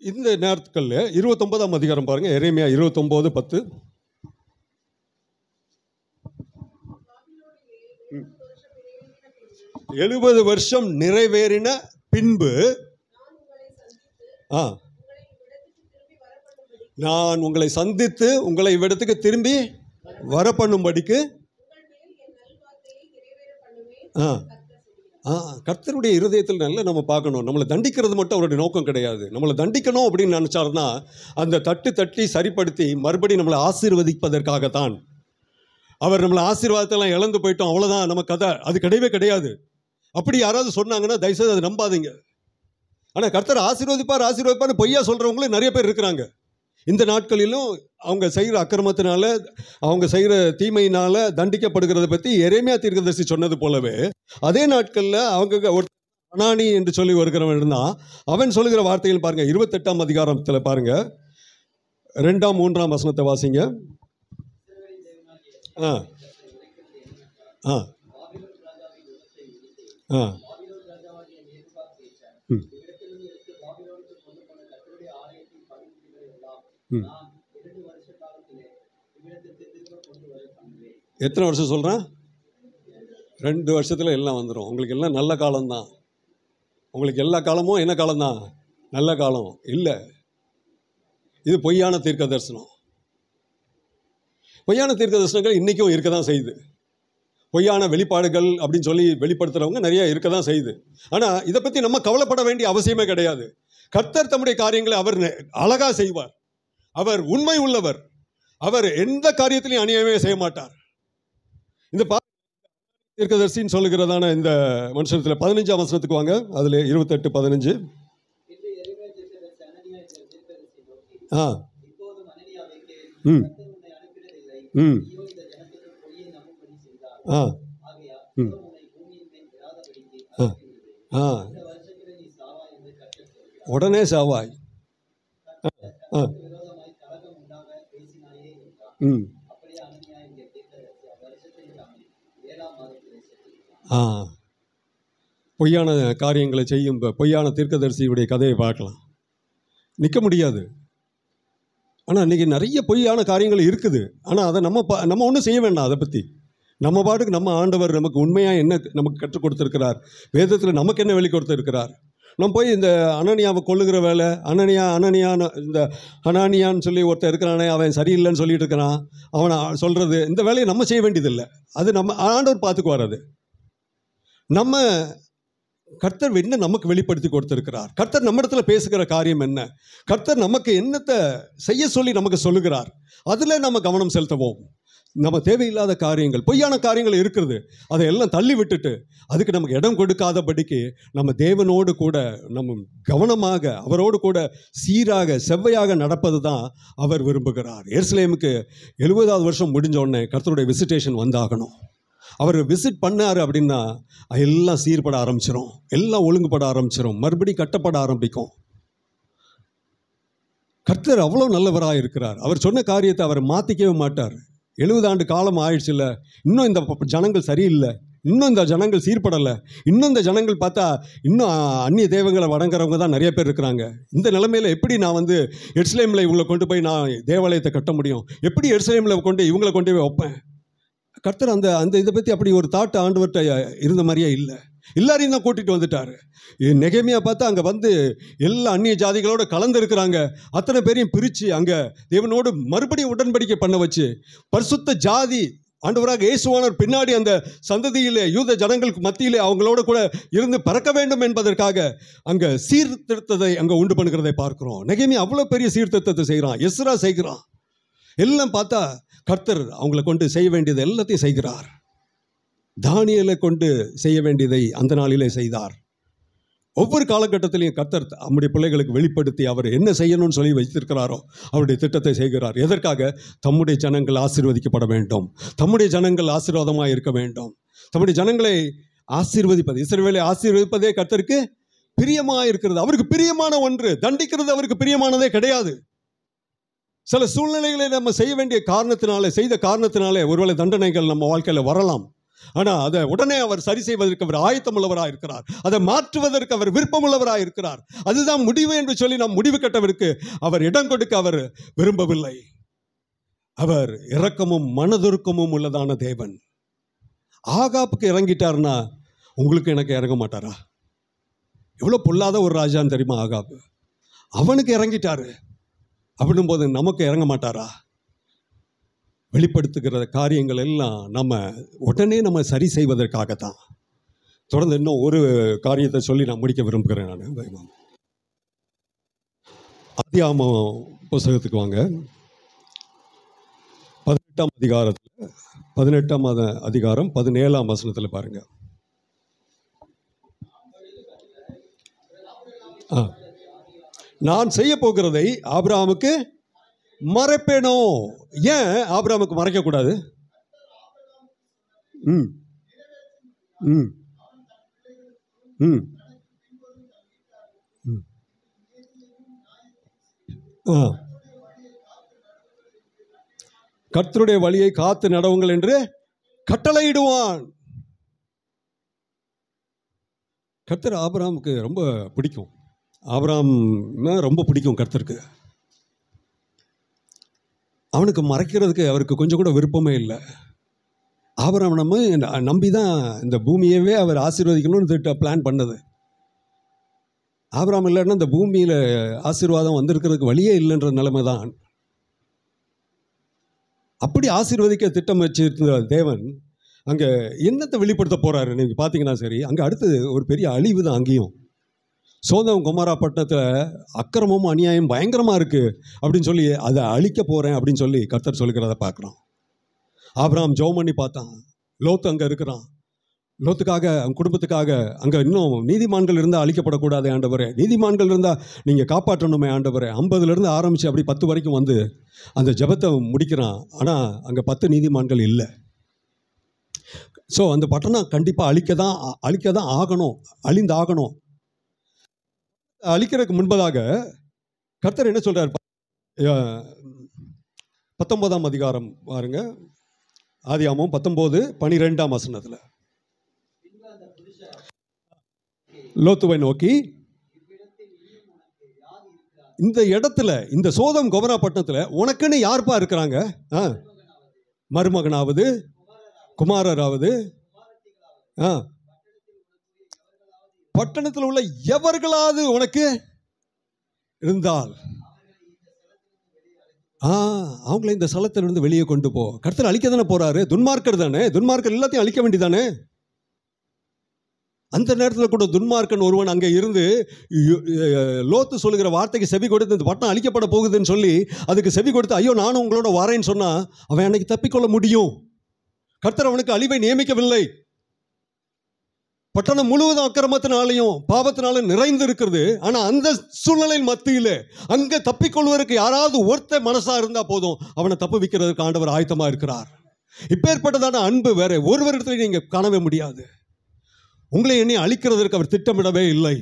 இந்த நேரத்துக்களில் 29ஆம் அதிகாரம் பாருங்க, எரேமியா 29:10. 70 வருஷம் நிறைவேறின பின்பு நான் உங்களை சந்தித்து உங்களை இவ்விடத்துக்கு திரும்பி வர பண்ணும்படிக்கு கர்த்தருடைய இருதயத்தில் நல்ல நம்ம பார்க்கணும். நம்மளை தண்டிக்கிறது மட்டும் அவருடைய நோக்கம் கிடையாது. நம்மளை தண்டிக்கணும் அப்படின்னு நினச்சாருன்னா அந்த தட்டி சரிப்படுத்தி மறுபடியும் நம்மளை ஆசீர்வதிப்பதற்காகத்தான். அவர் நம்மளை ஆசீர்வாதத்தெல்லாம் இழந்து போயிட்டோம் அவ்வளோதான் நம்ம கதை, அது கிடையவே கிடையாது. அப்படி யாராவது சொன்னாங்கன்னா தயவுசெய்து அதை நம்பாதீங்க. ஆனால் கர்த்தர் ஆசீர்வதிப்பார்னு பொய்யா சொல்கிறவங்களும் நிறைய பேர் இருக்கிறாங்க. இந்த நாட்களிலும் அவங்க செய்கிற அக்கிரமத்தினால, அவங்க செய்கிற தீமையினால் தண்டிக்கப்படுகிறத பற்றி எரேமியா தீர்க்கதரிசி சொன்னது போலவே அதே நாட்களில் அவங்க ஒரு அனானி என்று சொல்லி வருகிறவன் இருந்தான். அவன் சொல்லுகிற வார்த்தைகள் பாருங்கள், 28ஆம் அதிகாரத்தில் பாருங்கள், 2ஆம் 3ஆம் வசனத்தை வாசிங்க. ஆ ஆ ஆ எத்தனை வருஷம் சொல்கிறேன்? 2 வருஷத்தில் எல்லாம் வந்துடும். உங்களுக்கு எல்லாம் நல்ல காலம்தான். உங்களுக்கு எல்லா காலமும் என்ன காலம்தான்? நல்ல காலம் இல்லை. இது பொய்யான தீர்க்க தரிசனம். பொய்யான தீர்க்க தரிசனங்கள் இன்றைக்கும் இருக்க தான் செய்யுது. பொய்யான வெளிப்பாடுகள் அப்படின்னு சொல்லி வெளிப்படுத்துகிறவங்க நிறைய இருக்க தான் செய்யுது. ஆனால் இதை பற்றி நம்ம கவலைப்பட வேண்டிய அவசியமே கிடையாது. கர்த்தர் தம்முடைய காரியங்களை அவர் அழகாக செய்வார். அவர் உண்மை உள்ளவர். அவர் எந்த காரியத்திலையும் அநியாயமே செய்ய மாட்டார். இந்த தீர்க்கதரிசின்னு சொல்லுகிறதான இந்த மனுஷனத்தில் 15ஆம் வசனத்துக்கு வாங்க. அதில் 28:15. ஆ ம் ம் ஆ ம் ஆ ஆ உடனே சாவாய். ஆ ம் ஆ பொய்யான காரியங்களை செய்யும் பொய்யான தீர்க்கதரிசியுடைய கதையை பார்க்கலாம். நிற்க முடியாது. ஆனால் இன்றைக்கி நிறைய பொய்யான காரியங்கள் இருக்குது. ஆனால் அதை நம்ம ஒன்றும் செய்ய வேண்டாம். அதை பற்றி நம்ம பாட்டுக்கு நம்ம ஆண்டவர் நமக்கு உண்மையாக என்ன நமக்கு கற்றுக் கொடுத்துருக்கிறார், வேதத்தில் நமக்கு என்ன வெளி கொடுத்துருக்கிறார். நம்ம போய் இந்த அனனியாவை கொள்ளுகிற வேலை, அனனியான்னு இந்த அனானியான்னு சொல்லி ஒருத்தர் இருக்கிறானே, அவன் சரியில்லைன்னு சொல்லிட்டு இருக்கிறான், அவனை சொல்கிறது, இந்த வேலையை நம்ம செய்ய வேண்டியதில்லை. அது நம்ம ஆண்டவர் பார்த்துக்குவார். அது நம்ம கர்த்தர் என்ன நமக்கு வெளிப்படுத்தி கொடுத்திருக்கிறார், கர்த்தர் நம்ம இடத்துல பேசுகிற காரியம் என்ன, கர்த்தர் நமக்கு என்னத்தை செய்ய சொல்லி நமக்கு சொல்லுகிறார், அதில் நம்ம கவனம் செலுத்துவோம். நம்ம தேவையில்லாத காரியங்கள், பொய்யான காரியங்கள் இருக்கிறது, அதை எல்லாம் தள்ளி விட்டுட்டு அதுக்கு நமக்கு இடம் கொடுக்காதபடிக்கு நம்ம தேவனோடு கூட நம்ம கவனமாக அவரோடு கூட சீராக செவ்வையாக நடப்பது தான் அவர் விரும்புகிறார். எருசலேமுக்கு 70வது வருஷம் முடிஞ்ச உடனே கர்த்தருடைய விசிட்டேஷன் வந்தாகணும். அவர் விசிட் பண்ணார் அப்படின்னா எல்லாம் சீர்பட ஆரம்பிச்சிடும், எல்லாம் ஒழுங்குபட ஆரம்பிச்சிடும், மறுபடியும் கட்டப்பட ஆரம்பிக்கும். கர்த்தர் அவ்வளோ நல்லவராக இருக்கிறார். அவர் சொன்ன காரியத்தை அவர் மாற்றிக்கவே மாட்டார். 70 ஆண்டு காலம் ஆயிடுச்சு இல்லை, இன்னும் இந்த ஜனங்கள் சரியில்லை, இன்னும் இந்த ஜனங்கள் சீர்படலை, இன்னும் இந்த ஜனங்கள் பார்த்தா இன்னும் அந்நிய தெய்வங்களை வணங்குறவங்க தான் நிறைய பேர் இருக்கிறாங்க. இந்த நிலைமையில் எப்படி நான் எருசலேமில் இவங்களை கொண்டு போய் நான் தேவாலயத்தை கட்ட முடியும், எப்படி எருசலேமில் கொண்டு இவங்களை கொண்டு போய் வைப்பேன். கர்த்தர் அந்த இதை பற்றி அப்படி ஒரு தாட் ஆண்டவர்கிட்ட இருந்த மாதிரியே இல்லை. எல்லாரையும் தான் கூட்டிகிட்டு வந்துட்டார். நெகேமியா பார்த்தா அங்கே எல்லா அந்நிய ஜாதிகளோடு கலந்து இருக்கிறாங்க, அத்தனை பேரையும் பிரித்து அங்கே தேவனோடு மறுபடியும் உடன்படிக்கை பண்ண வச்சு பரிசுத்த ஜாதி ஆண்டவராக இயேசுவானவர் பின்னாடி அந்த சந்ததியிலே யூத ஜனங்களுக்கு மத்தியிலே அவங்களோட கூட இருந்து பறக்க வேண்டும் என்பதற்காக அங்கே சீர்திருத்தத்தை அங்கே உண்டு பண்ணுகிறதை பார்க்குறோம். நெகேமியா அவ்வளோ பெரிய சீர்திருத்தத்தை செய்கிறான், எஸ்ரா செய்கிறான். எல்லாம் பார்த்தா கர்த்தர் அவங்களை கொண்டு செய்ய வேண்டியது எல்லாத்தையும் செய்கிறார். தானியேலை கொண்டு செய்ய வேண்டியதை அந்த நாளிலே செய்தார். ஒவ்வொரு காலகட்டத்திலையும் கர்த்தர் நம்முடைய பிள்ளைகளுக்கு வெளிப்படுத்தி அவர் என்ன செய்யணும்னு சொல்லி வைத்திருக்கிறாரோ அவருடைய திட்டத்தை செய்கிறார். எதற்காக? தம்முடைய ஜனங்கள் ஆசீர்வதிக்கப்பட வேண்டும், தம்முடைய ஜனங்கள் ஆசீர்வாதமாக இருக்க வேண்டும், தம்முடைய ஜனங்களை ஆசீர்வதிப்பது, இஸ்ரவேலை ஆசீர்வதிப்பதே கர்த்தருக்கு பிரியமாக இருக்கிறது. அவருக்கு பிரியமான ஒன்று, தண்டிக்கிறது அவருக்கு பிரியமானதே கிடையாது. சில சூழ்நிலைகளை நம்ம செய்ய வேண்டிய செய்த காரணத்தினாலே ஒருவேளை தண்டனைகள் நம்ம வாழ்க்கையில் வரலாம். ஆனால் அதை உடனே அவர் சரி செய்வதற்கு அவர் ஆயத்தம் உள்ளவராக இருக்கிறார், அதை மாற்றுவதற்கு அவர் விருப்பம் உள்ளவராக இருக்கிறார். அதுதான் முடிவு என்று சொல்லி நாம் முடிவு கட்டவருக்கு அவர் இடம் கொடுக்க அவர் விரும்பவில்லை. அவர் இரக்கமும் மனதுருக்கமும் உள்ளதான தேவன். ஆகாப்புக்கு இறங்கிட்டார்னா உங்களுக்கு எனக்கு இறங்க மாட்டாரா? எவ்வளோ பொல்லாத ஒரு ராஜான்னு தெரியுமா ஆகாப்பு? அவனுக்கு இறங்கிட்டாரு அப்படின்னும் போது நமக்கு இறங்க மாட்டாரா? வெளிப்படுத்துகிற காரியங்கள் எல்லாம் உடனே நம்ம சரி செய்வதற்காகத்தான். தொடர்ந்து இன்னும் ஒரு காரியத்தை சொல்லி நான் முடிக்க விரும்புகிறேன். நான் ஆதியாகமம் புஸ்தகத்துக்கு வாங்க. 18ஆம் அதிகாரத்தில் 18ஆம் அதிகாரம் 17ஆம் வசனத்தில் பாருங்க. நான் செய்ய போகிறதை ஆபிரகாமுக்கு மறைப்பேனோ? ஏன் ஆபிரகாமுக்கு மறைக்கக்கூடாது? ம் ம் ம் கர்த்தருடைய வழியை காத்து நடவுங்கள் என்று கட்டளையிடுவான். கர்த்தர் ஆபிரகாமுக்கு ரொம்ப பிடிக்கும். ஆபிரகாம் ரொம்ப பிடிக்கும் கர்த்தருக்கு. அவனுக்கு மறைக்கிறதுக்கு அவருக்கு கொஞ்சம் கூட விருப்பமே இல்லை. ஆபிரகாம் நம்ம நம்பி தான் இந்த பூமியவே அவர் ஆசீர்வதிக்கணும்னு பிளான் பண்ணது. ஆபிரகாம் இல்லைன்னா இந்த பூமியில் ஆசீர்வாதம் வந்திருக்கிறதுக்கு வழியே இல்லைன்ற நிலைமை தான். அப்படி ஆசீர்வதிக்க திட்டம் வச்சிருந்த தேவன் அங்கே என்னத்தை வெளிப்படுத்த போகிறாரு நீங்கள் பார்த்தீங்கன்னா சரி, அங்கே அடுத்தது ஒரு பெரிய அழிவு தான். அங்கேயும் சோதம் கொமாரா பட்டணத்தில் அக்கிரமும் அநியாயம் பயங்கரமாக இருக்குது அப்படின்னு சொல்லி அதை அழிக்க போகிறேன் அப்படின்னு சொல்லி கர்த்தர் சொல்லுகிறத பார்க்குறோம். ஆபிரகாம் ஜெபம் பண்ணி பார்த்தான். லோத்து அங்கே இருக்கிறான். லோத்துக்காக அவங்க குடும்பத்துக்காக அங்கே இன்னும் நீதிமான்கள் இருந்தால் அழிக்கப்படக்கூடாது ஆண்டவரே, நீதிமான்கள் இருந்தால் நீங்கள் காப்பாற்றணுமே ஆண்டவரே. 50லேருந்து ஆரம்பித்து அப்படி 10 வரைக்கும் அந்த ஜெபத்தை முடிக்கிறான். ஆனால் அங்கே 10 நீதிமான்கள் இல்லை. ஸோ அந்த பட்டணம் கண்டிப்பாக அழிக்க தான் ஆகணும், அழிந்தாகணும். அழிக்கிறதுக்கு முன்பதாக கர்த்தர் என்ன சொல்றார்? 19ஆம் அதிகாரம் பாருங்க, ஆதியாகமம் 19:12 வசனத்தில் லோத்துவை நோக்கி, இந்த இடத்துல, இந்த சோதம் கொமோரா பட்டணத்தில் உனக்குன்னு யார்ப்பா இருக்கிறாங்க? மருமகனாவது, குமாரராவது, பட்டணத்தில் உள்ள எவர்களாவது உனக்கு இருந்தால் அவங்கள இந்த ஸ்தலத்திலிருந்து வெளியே கொண்டு போ. கர்த்தர் அழிக்க தானே போறாரு. துன்மார்க்கர் தானே, துன்மார்க்கர் எல்லாத்தையும் அழிக்க வேண்டியதானே. அந்த நேரத்தில் கூட துன்மார்க்கன் ஒருவன் அங்கே இருந்து லோத்து சொல்லுகிற வார்த்தைக்கு செவி கொடுத்து இந்த பட்டணம் அழிக்கப்பட போகுதுன்னு சொல்லி அதுக்கு செவி கொடுத்து, ஐயோ நானும் உங்களோட வரேன்னு சொன்னா அவன் அன்னைக்கு தப்பிக்கொள்ள முடியும். கர்த்தர் அவனுக்கு அழிவை நியமிக்கவில்லை. பட்டணம் முழுவதும் அக்கிரமத்தினாலையும் பாவத்தினாலும் நிறைந்து இருக்கிறது. ஆனா அந்த சூழ்நிலையின் மத்தியில அங்க தப்பிக்கொள்வதற்கு யாராவது ஒருத்த மனசா இருந்தா போதும், அவனை தப்பு வைக்கிறதுக்கு ஆண்டவர் ஆயத்தமா இருக்கிறார். இப்பேற்பட்டதான அன்பு வேற ஒருவரிடத்துல நீங்க காணவே முடியாது. உங்களை என்னையும் அழிக்கிறதற்கு அவர் திட்டமிடவே இல்லை.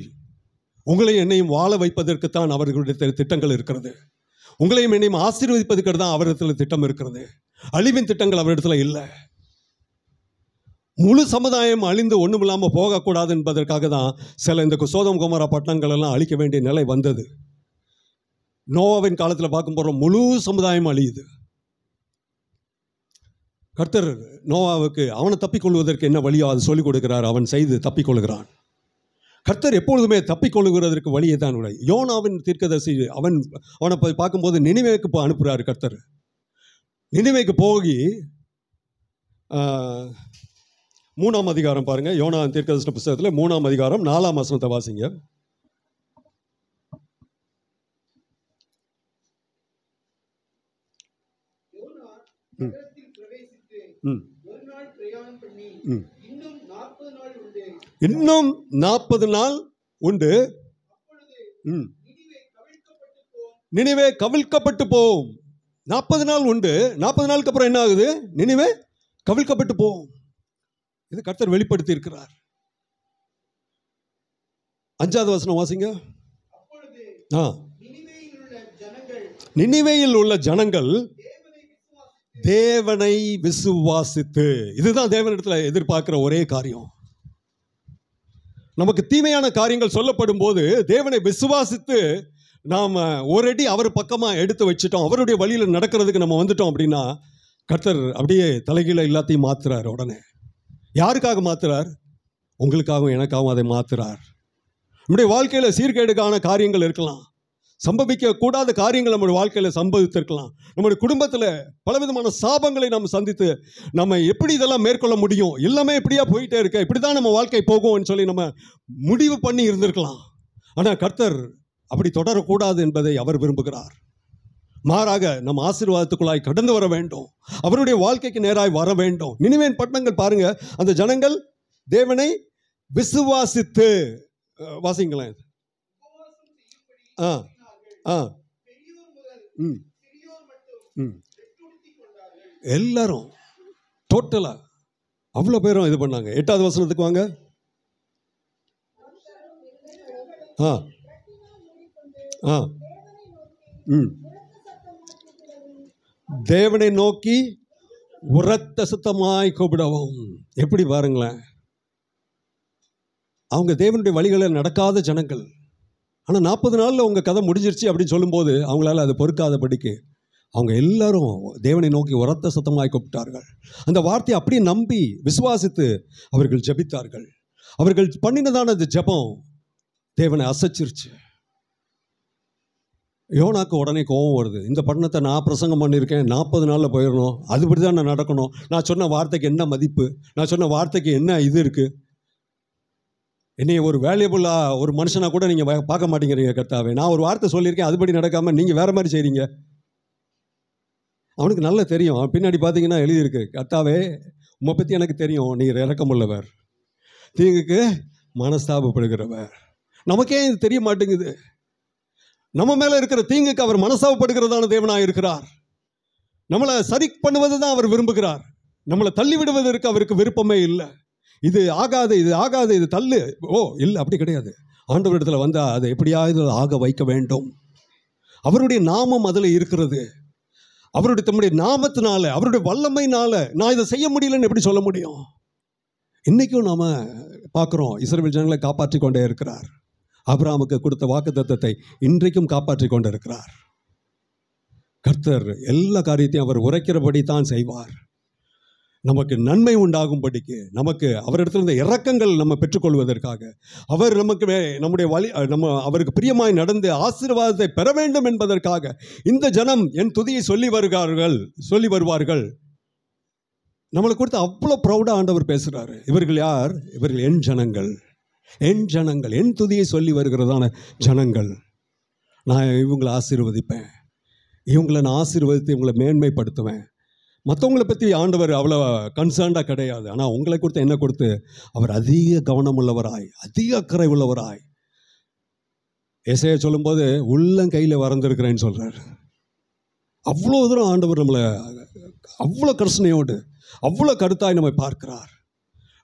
உங்களையும் என்னையும் வாழ வைப்பதற்குத்தான் அவர்களுடைய திட்டங்கள் இருக்கிறது. உங்களையும் என்னையும் ஆசீர்வதிப்பதற்கு தான் அவரிடத்துல திட்டம் இருக்கிறது. அழிவின் திட்டங்கள் அவரிடத்துல இல்லை. முழு சமுதாயம் அழிந்து ஒண்ணுமில்லாம போகக்கூடாது என்பதற்காக தான் சில இந்த சோதம் கொமோரா பட்டணங்கள் எல்லாம் அழிக்க வேண்டிய நிலை வந்தது. நோவாவின் காலத்தில் பார்க்கும் போற முழு சமுதாயம் அழியுது. கர்த்தர் நோவாவுக்கு அவனை தப்பிக்கொள்வதற்கு என்ன வழியோ அதை சொல்லிக் கொடுக்கிறார். அவன் செய்து தப்பிக்கொள்கிறான். கர்த்தர் எப்பொழுதுமே தப்பிக்கொள்ளுகிறதற்கு வழியை தான். யோனாவின் தீர்க்கதரிசி அவனை பார்க்கும்போது நினிவேக்கு அனுப்புகிறார் கர்த்தர். நினிவேக்கு போகி 3ஆம் அதிகாரம் பாருங்க, யோனா தீர்க்கதரிசன புத்தகத்தில் 3ஆம் அதிகாரம் 4ஆம் வசனத்தை வாசிங்க. இன்னும் 40 நாள் உண்டு, நினிவே கவிழ்க்கப்பட்டு போகும். 40 நாள் உண்டு. 40 நாளுக்கு அப்புறம் என்ன ஆகுது? நினிவே கவிழ்க்கப்பட்டு போகும். இது கர்த்தர் வெளிப்படுத்தி இருக்கிறார். 5வது வசனம் வாசிங்க. நினிவேயில் உள்ள ஜனங்கள் தேவனை விசுவாசித்து, இதுதான் தேவனிடத்தில் எதிர்பார்க்கிற ஒரே காரியம். நமக்கு தீமையான காரியங்கள் சொல்லப்படும் போது தேவனை விசுவாசித்து நாம் ஒரு அடி அவர் பக்கமா எடுத்து வச்சுட்டோம், அவருடைய வழியில நடக்கிறதுக்கு நம்ம வந்துட்டோம் அப்படின்னா கர்த்தர் அப்படியே தலைகீழ எல்லாத்தையும் மாத்துறார். உடனே யாருக்காக மாத்துறார்? உங்களுக்காகவும் எனக்காகவும் அதை மாத்துறார். நம்முடைய வாழ்க்கையில சீர்கேடுக்கான காரியங்கள் இருக்கலாம், சம்பவிக்க கூடாத காரியங்கள் நம்முடைய வாழ்க்கையில சம்பவித்திருக்கலாம். நம்முடைய குடும்பத்தில் பலவிதமான சாபங்களை நாம் சந்தித்து நம்ம எப்படி இதெல்லாம் மேற்கொள்ள முடியும், எல்லாமே இப்படியா போயிட்டே இருக்க, இப்படிதான் நம்ம வாழ்க்கை போகும்னு சொல்லி நம்ம முடிவு பண்ணி இருந்திருக்கலாம். ஆனால் கர்த்தர் அப்படி தொடரக்கூடாது என்பதை அவர் விரும்புகிறார். மாறாக நம் ஆசீர்வாதத்துக்குள்ளாய் கடந்து வர வேண்டும், அவருடைய வாழ்க்கைக்கு நேராய் வர வேண்டும். நினிவேன் பட்டணங்கள் பாருங்க, அந்த ஜனங்கள் தேவனை விசுவாசித்து, வாசிங்களேன். எல்லாரும் டோட்டலா அவ்வளோ பேரும் இது பண்ணாங்க. 8வது வசனத்துக்கு வாங்க. தேவனை நோக்கி உரத்த சத்தமாய் கூப்பிடவும். எப்படி பாருங்களேன், அவங்க தேவனுடைய வழிகளில் நடக்காத ஜனங்கள். ஆனால் 40 நாளில் உங்கள் கதை முடிஞ்சிருச்சு அப்படின்னு சொல்லும்போது அவங்களால அது பொறுக்காதபடிக்கு அவங்க எல்லாரும் தேவனை நோக்கி உரத்த சத்தமாய் கூப்பிட்டார்கள். அந்த வார்த்தையை அப்படியே நம்பி விசுவாசித்து அவர்கள் ஜெபித்தார்கள். அவர்கள் பண்ணினதான அந்த ஜெபம் தேவனை அசைச்சிருச்சு. யோனாக்கு உடனே கோபம் வருது. இந்த பட்டணத்தை நான் பிரசங்கம் பண்ணியிருக்கேன், 40 நாளில் போயிடணும், அதுபடி தான் நான் நடக்கணும், நான் சொன்ன வார்த்தைக்கு என்ன மதிப்பு, நான் சொன்ன வார்த்தைக்கு என்ன இது இருக்குது, என்னைய ஒரு வேல்யூபுல்லாக ஒரு மனுஷனாக கூட நீங்கள் பார்க்க மாட்டேங்கிறீங்க கர்த்தாவே. நான் ஒரு வார்த்தை சொல்லியிருக்கேன், அதுபடி நடக்காமல் நீங்கள் வேறு மாதிரி செய்கிறீங்க. அவனுக்கு நல்லா தெரியும். பின்னாடி பார்த்தீங்கன்னா எழுதியிருக்கு, கர்த்தாவே உம்மை பற்றி எனக்கு தெரியும், நீர் இரக்கமுள்ளவர், தீங்குக்கு மனஸ்தாபப்படுகிறவர். நமக்கே இது தெரிய மாட்டேங்குது. நம்ம மேலே இருக்கிற தீங்குக்கு அவர் மனஸ்தாபப்படுகிறதான தேவனாக இருக்கிறார். நம்மளை சரி பண்ணுவது தான் அவர் விரும்புகிறார். நம்மளை தள்ளி விடுவதற்கு அவருக்கு விருப்பமே இல்லை. இது ஆகாது, இது ஆகாது, இது தள்ளு, ஓ இல்லை, அப்படி கிடையாது. ஆண்டவரிடத்தில் வந்தால் அதை எப்படியாவது ஆக வைக்க வேண்டும். அவருடைய நாமம் அதில் இருக்கிறது. அவருடைய தம்முடைய நாமத்தினால, அவருடைய வல்லமையினால நான் இதை செய்ய முடியலன்னு எப்படி சொல்ல முடியும்? இன்றைக்கும் நாம் பார்க்குறோம், இஸ்ரவேல் ஜனங்களை காப்பாற்றி கொண்டே இருக்கிறார். ஆபிரகாமுக்கு கொடுத்த வாக்குத்தத்தத்தை இன்றைக்கும் காப்பாற்றி கொண்டு இருக்கிறார். கர்த்தர் எல்லா காரியத்தையும் அவர் உரைக்கிறபடி தான் செய்வார். நமக்கு நன்மை உண்டாகும்படிக்கு, நமக்கு அவரிடத்திலிருந்த இரக்கங்கள் நம்ம பெற்றுக்கொள்வதற்காக, அவர் நமக்கு நம்முடைய வழி அவருக்கு பிரியமாய் நடந்து ஆசீர்வாதத்தை பெற வேண்டும் என்பதற்காக இந்த ஜனம் என் துதியை சொல்லி வருவார்கள். நம்மளை கொடுத்து அவ்வளோ ப்ரௌடாக ஆண்டவர் பேசுகிறாரு. இவர்கள் யார்? இவர்கள் என் ஜனங்கள், என் ஜனங்கள், என் துதியை சொல்லி வருகிறதான ஜனங்கள். நான் இவங்களை ஆசீர்வதிப்பேன், இவங்களை நான் ஆசீர்வதித்து இவங்களை மேன்மைப்படுத்துவேன். மற்றவங்களை பற்றி ஆண்டவர் அவ்வளோ கன்சர்ன்டாக கிடையாது. ஆனால் உங்களை கொடுத்து என்ன கொடுத்து அவர் அதிக கவனம் உள்ளவராய், அதிக அக்கறை உள்ளவராய். ஏசாயா சொல்லும்போது உள்ளங்கையில் வறந்திருக்கிறேன்னு சொல்கிறார். அவ்வளோ தூரம் ஆண்டவர் நம்மளை அவ்வளோ கர்சனையோடு, அவ்வளோ கருத்தாய் நம்மை பார்க்கிறார்.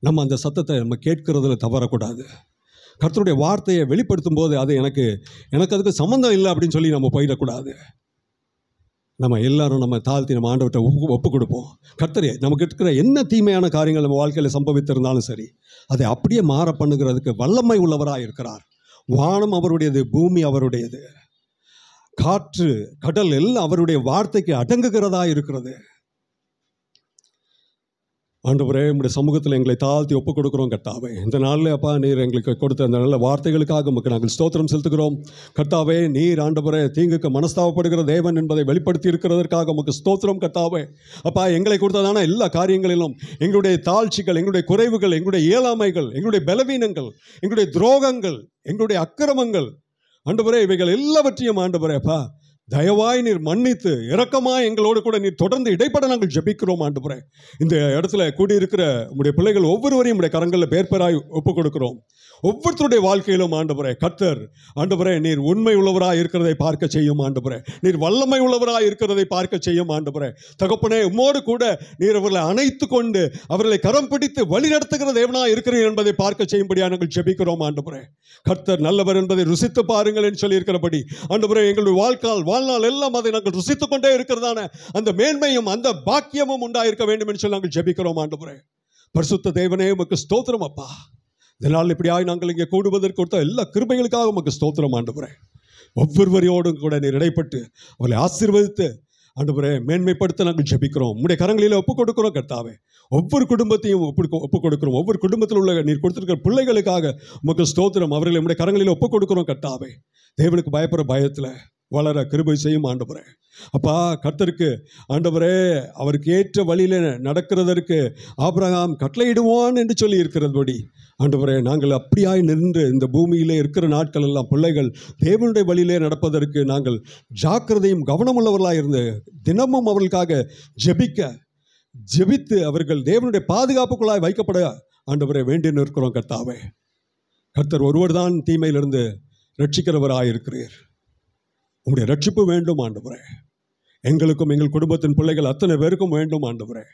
நம்ம அந்த சத்தத்தை நம்ம கேட்கறதுல தவறக்கூடாது. கர்த்தருடைய வார்த்தையை வெளிப்படுத்தும் போது அது எனக்கு அதுக்கு சம்மந்தம் இல்லை அப்படின்னு சொல்லி நம்ம போயிடக்கூடாது. நம்ம எல்லாரும் நம்ம தாழ்த்தி நம்ம ஆண்டவர்கிட்ட ஒப்பு கொடுப்போம். கர்த்தரே, நமக்கு இருக்கிற என்ன தீமையான காரியங்கள் நம்ம வாழ்க்கையில் சம்பவித்திருந்தாலும் சரி, அதை அப்படியே மாற பண்ணுகிறதுக்கு வல்லமை உள்ளவராக இருக்கிறார். வானம் அவருடையது, பூமி அவருடையது, காற்று கடல் எல்லாம் அவருடைய வார்த்தைக்கு அடங்குகிறதா இருக்கிறது. ஆண்டவரே, உம்முடைய சமூகத்தில் எங்களை தாழ்த்தி ஒப்புக் கொடுக்குறோம் கர்த்தாவே. இந்த நாளில் அப்பா நீர் எங்களுக்கு கொடுத்த அந்த நல்ல வார்த்தைகளுக்காக உமக்கு நாங்கள் ஸ்தோத்திரம் செலுத்துகிறோம் கர்த்தாவே. நீர் ஆண்டவரே தீங்குக்கு மனஸ்தாபப்படுகிற தேவன் என்பதை வெளிப்படுத்தி இருக்கிறதற்காக உமக்கு ஸ்தோத்திரம் கர்த்தாவே. அப்பா, எங்களை கொடுத்ததான எல்லா காரியங்களிலும் எங்களுடைய தாழ்ச்சிகள், எங்களுடைய குறைவுகள், எங்களுடைய இயலாமைகள், எங்களுடைய பலவீனங்கள், எங்களுடைய துரோகங்கள், எங்களுடைய அக்கிரமங்கள் ஆண்டவரே, இவைகள் எல்லாவற்றையும் ஆண்டவரே அப்பா தயவாய் நீர் மன்னித்து இரக்கமாய் எங்களோடு கூட நீர் தொடர்ந்து இடைப்பட நாங்கள் ஜெபிக்கிறோம் ஆண்டவரே. இந்த இடத்துல கூடியிருக்கிற உங்களுடைய பிள்ளைகள் ஒவ்வொருவரையும் உடைய கரங்களில் பேர்பெறாய் ஒப்புக் கொடுக்கிறோம். ஒவ்வொருத்தருடைய வாழ்க்கையிலும் ஆண்டவரே கர்த்தர் ஆண்டவரே நீர் உண்மை உள்ளவராய் இருக்கிறதை பார்க்க செய்யும் ஆண்டவரே. நீர் வல்லமை உள்ளவராய் இருக்கிறதை பார்க்க செய்யும் ஆண்டவரே. தகப்பனே, உம்மோடு கூட நீர் அவர்களை அணைத்து கொண்டு அவர்களை கரம் பிடித்து வழி நடத்துகிற தேவனாய் இருக்கிறீர் என்பதை பார்க்க செய்யும்படியாக நாங்கள் ஜெபிக்கிறோம் ஆண்டவரே. கர்த்தர் நல்லவர் என்பதை ருசித்து பாருங்கள் என்று சொல்லி இருக்கிறபடி ஆண்டவரே, எங்களுடைய வாழ்நாள் எல்லாம் அதை நாங்கள் ருசித்துக் கொண்டே இருக்கிறதான அந்த மேன்மையும் அந்த பாக்கியமும் உண்டாயிருக்க வேண்டும் என்று சொல்லி நாங்கள் ஜெபிக்கிறோம் ஆண்டவரே. பரிசுத்த தேவனே, உமக்கு ஸ்தோத்திரம் அப்பா. இதனால் இப்படியாய் நாங்கள் இங்கே கூடுவதற்கு கொடுத்த எல்லா கிருபைகளுக்காக உமக்கு ஸ்தோத்திரம் ஆண்டவரே. ஒவ்வொருவரையோடும் கூட நீர் இடைப்பட்டு அவர்களை ஆசீர்வதித்து ஆண்டவரே மேன்மைப்படுத்த நாங்கள் ஜெபிக்கிறோம். உம்முடைய கரங்களில் ஒப்புக் கொடுக்கிறோம் கர்த்தாவே. ஒவ்வொரு குடும்பத்தையும் ஒப்புக் கொடுக்கிறோம். ஒவ்வொரு குடும்பத்தில் உள்ள நீர் கொடுத்திருக்கிற பிள்ளைகளுக்காக உமக்கு ஸ்தோத்திரம். அவர்களை உம்முடைய கரங்களில் ஒப்புக் கொடுக்கிறோம் கர்த்தாவே. தேவனுக்கு பயப்படுற பயத்தில் வளர கிருபை செய்யும் ஆண்டவரே. அப்பா, கர்த்தருக்கு ஆண்டவரே அவருக்கு ஏற்ற வழியில் நடக்கிறதற்கு ஆபிரகாம் கட்டளையிடுவான் என்று சொல்லி இருக்கிறபடி ஆண்டவரே, நாங்கள் அப்படியாய் நின்று இந்த பூமியிலே இருக்கிற நாட்கள் எல்லாம் பிள்ளைகள் தேவனுடைய வழியிலே நடப்பதற்கு நாங்கள் ஜாக்கிரதையும் கவனமுள்ளவர்களாக இருந்து தினமும் அவர்களுக்காக ஜெபித்து அவர்கள் தேவனுடைய பாதுகாப்புக்குள்ளாய் வைக்கப்பட ஆண்டவரை வேண்டி நிற்கிறோம் கர்த்தாவே. கர்த்தர் ஒருவர் தான் தீமையிலிருந்து ரட்சிக்கிறவராக இருக்கிறீர். உங்களுடைய ரட்சிப்பு வேண்டும் ஆண்டவரே. எங்களுக்கும் எங்கள் குடும்பத்தின் பிள்ளைகள் அத்தனை பேருக்கும் வேண்டும் ஆண்டவரே.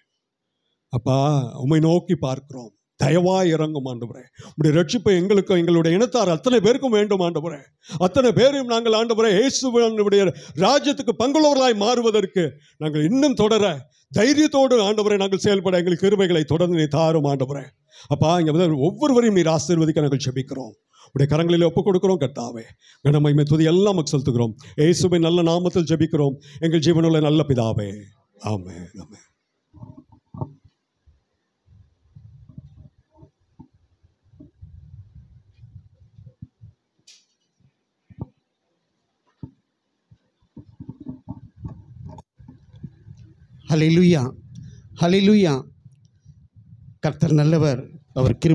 அப்பா, உம்மை நோக்கி பார்க்கிறோம். தயவாய் இறங்கும் ஆண்டவரே. உடைய ரட்சிப்பு எங்களுக்கும் எங்களுடைய இனத்தார் அத்தனை பேருக்கும் வேண்டும் ஆண்டவரே. அத்தனை பேரையும் நாங்கள் ஆண்டவரே இயேசுவினுடைய ராஜ்யத்துக்கு பங்குள்ளவர்களாய் மாறுவதற்கு நாங்கள் இன்னும் தொடர தைரியத்தோடு ஆண்டவரை நாங்கள் செயல்பட எங்களுக்கு கிருபைகளை தொடர்ந்து நீ தாரும் ஆண்டவரே. அப்பா, இங்கே ஒவ்வொருவரையும் நீர் ஆசீர்வதிக்க நாங்கள் ஜெபிக்கிறோம். உடைய கரங்களில் ஒப்புக் கொடுக்கிறோம் கர்த்தாவே. கனமகிமை துதி எல்லாம் செலுத்துகிறோம். இயேசுவின் நல்ல நாமத்தில் ஜெபிக்கிறோம் எங்கள் ஜீவனுள்ள நல்ல பிதாவே. ஆமென், ஆமென். ஹல்லேலூயா, ஹல்லேலூயா. கர்த்தர் நல்லவர், அவர் கிருபை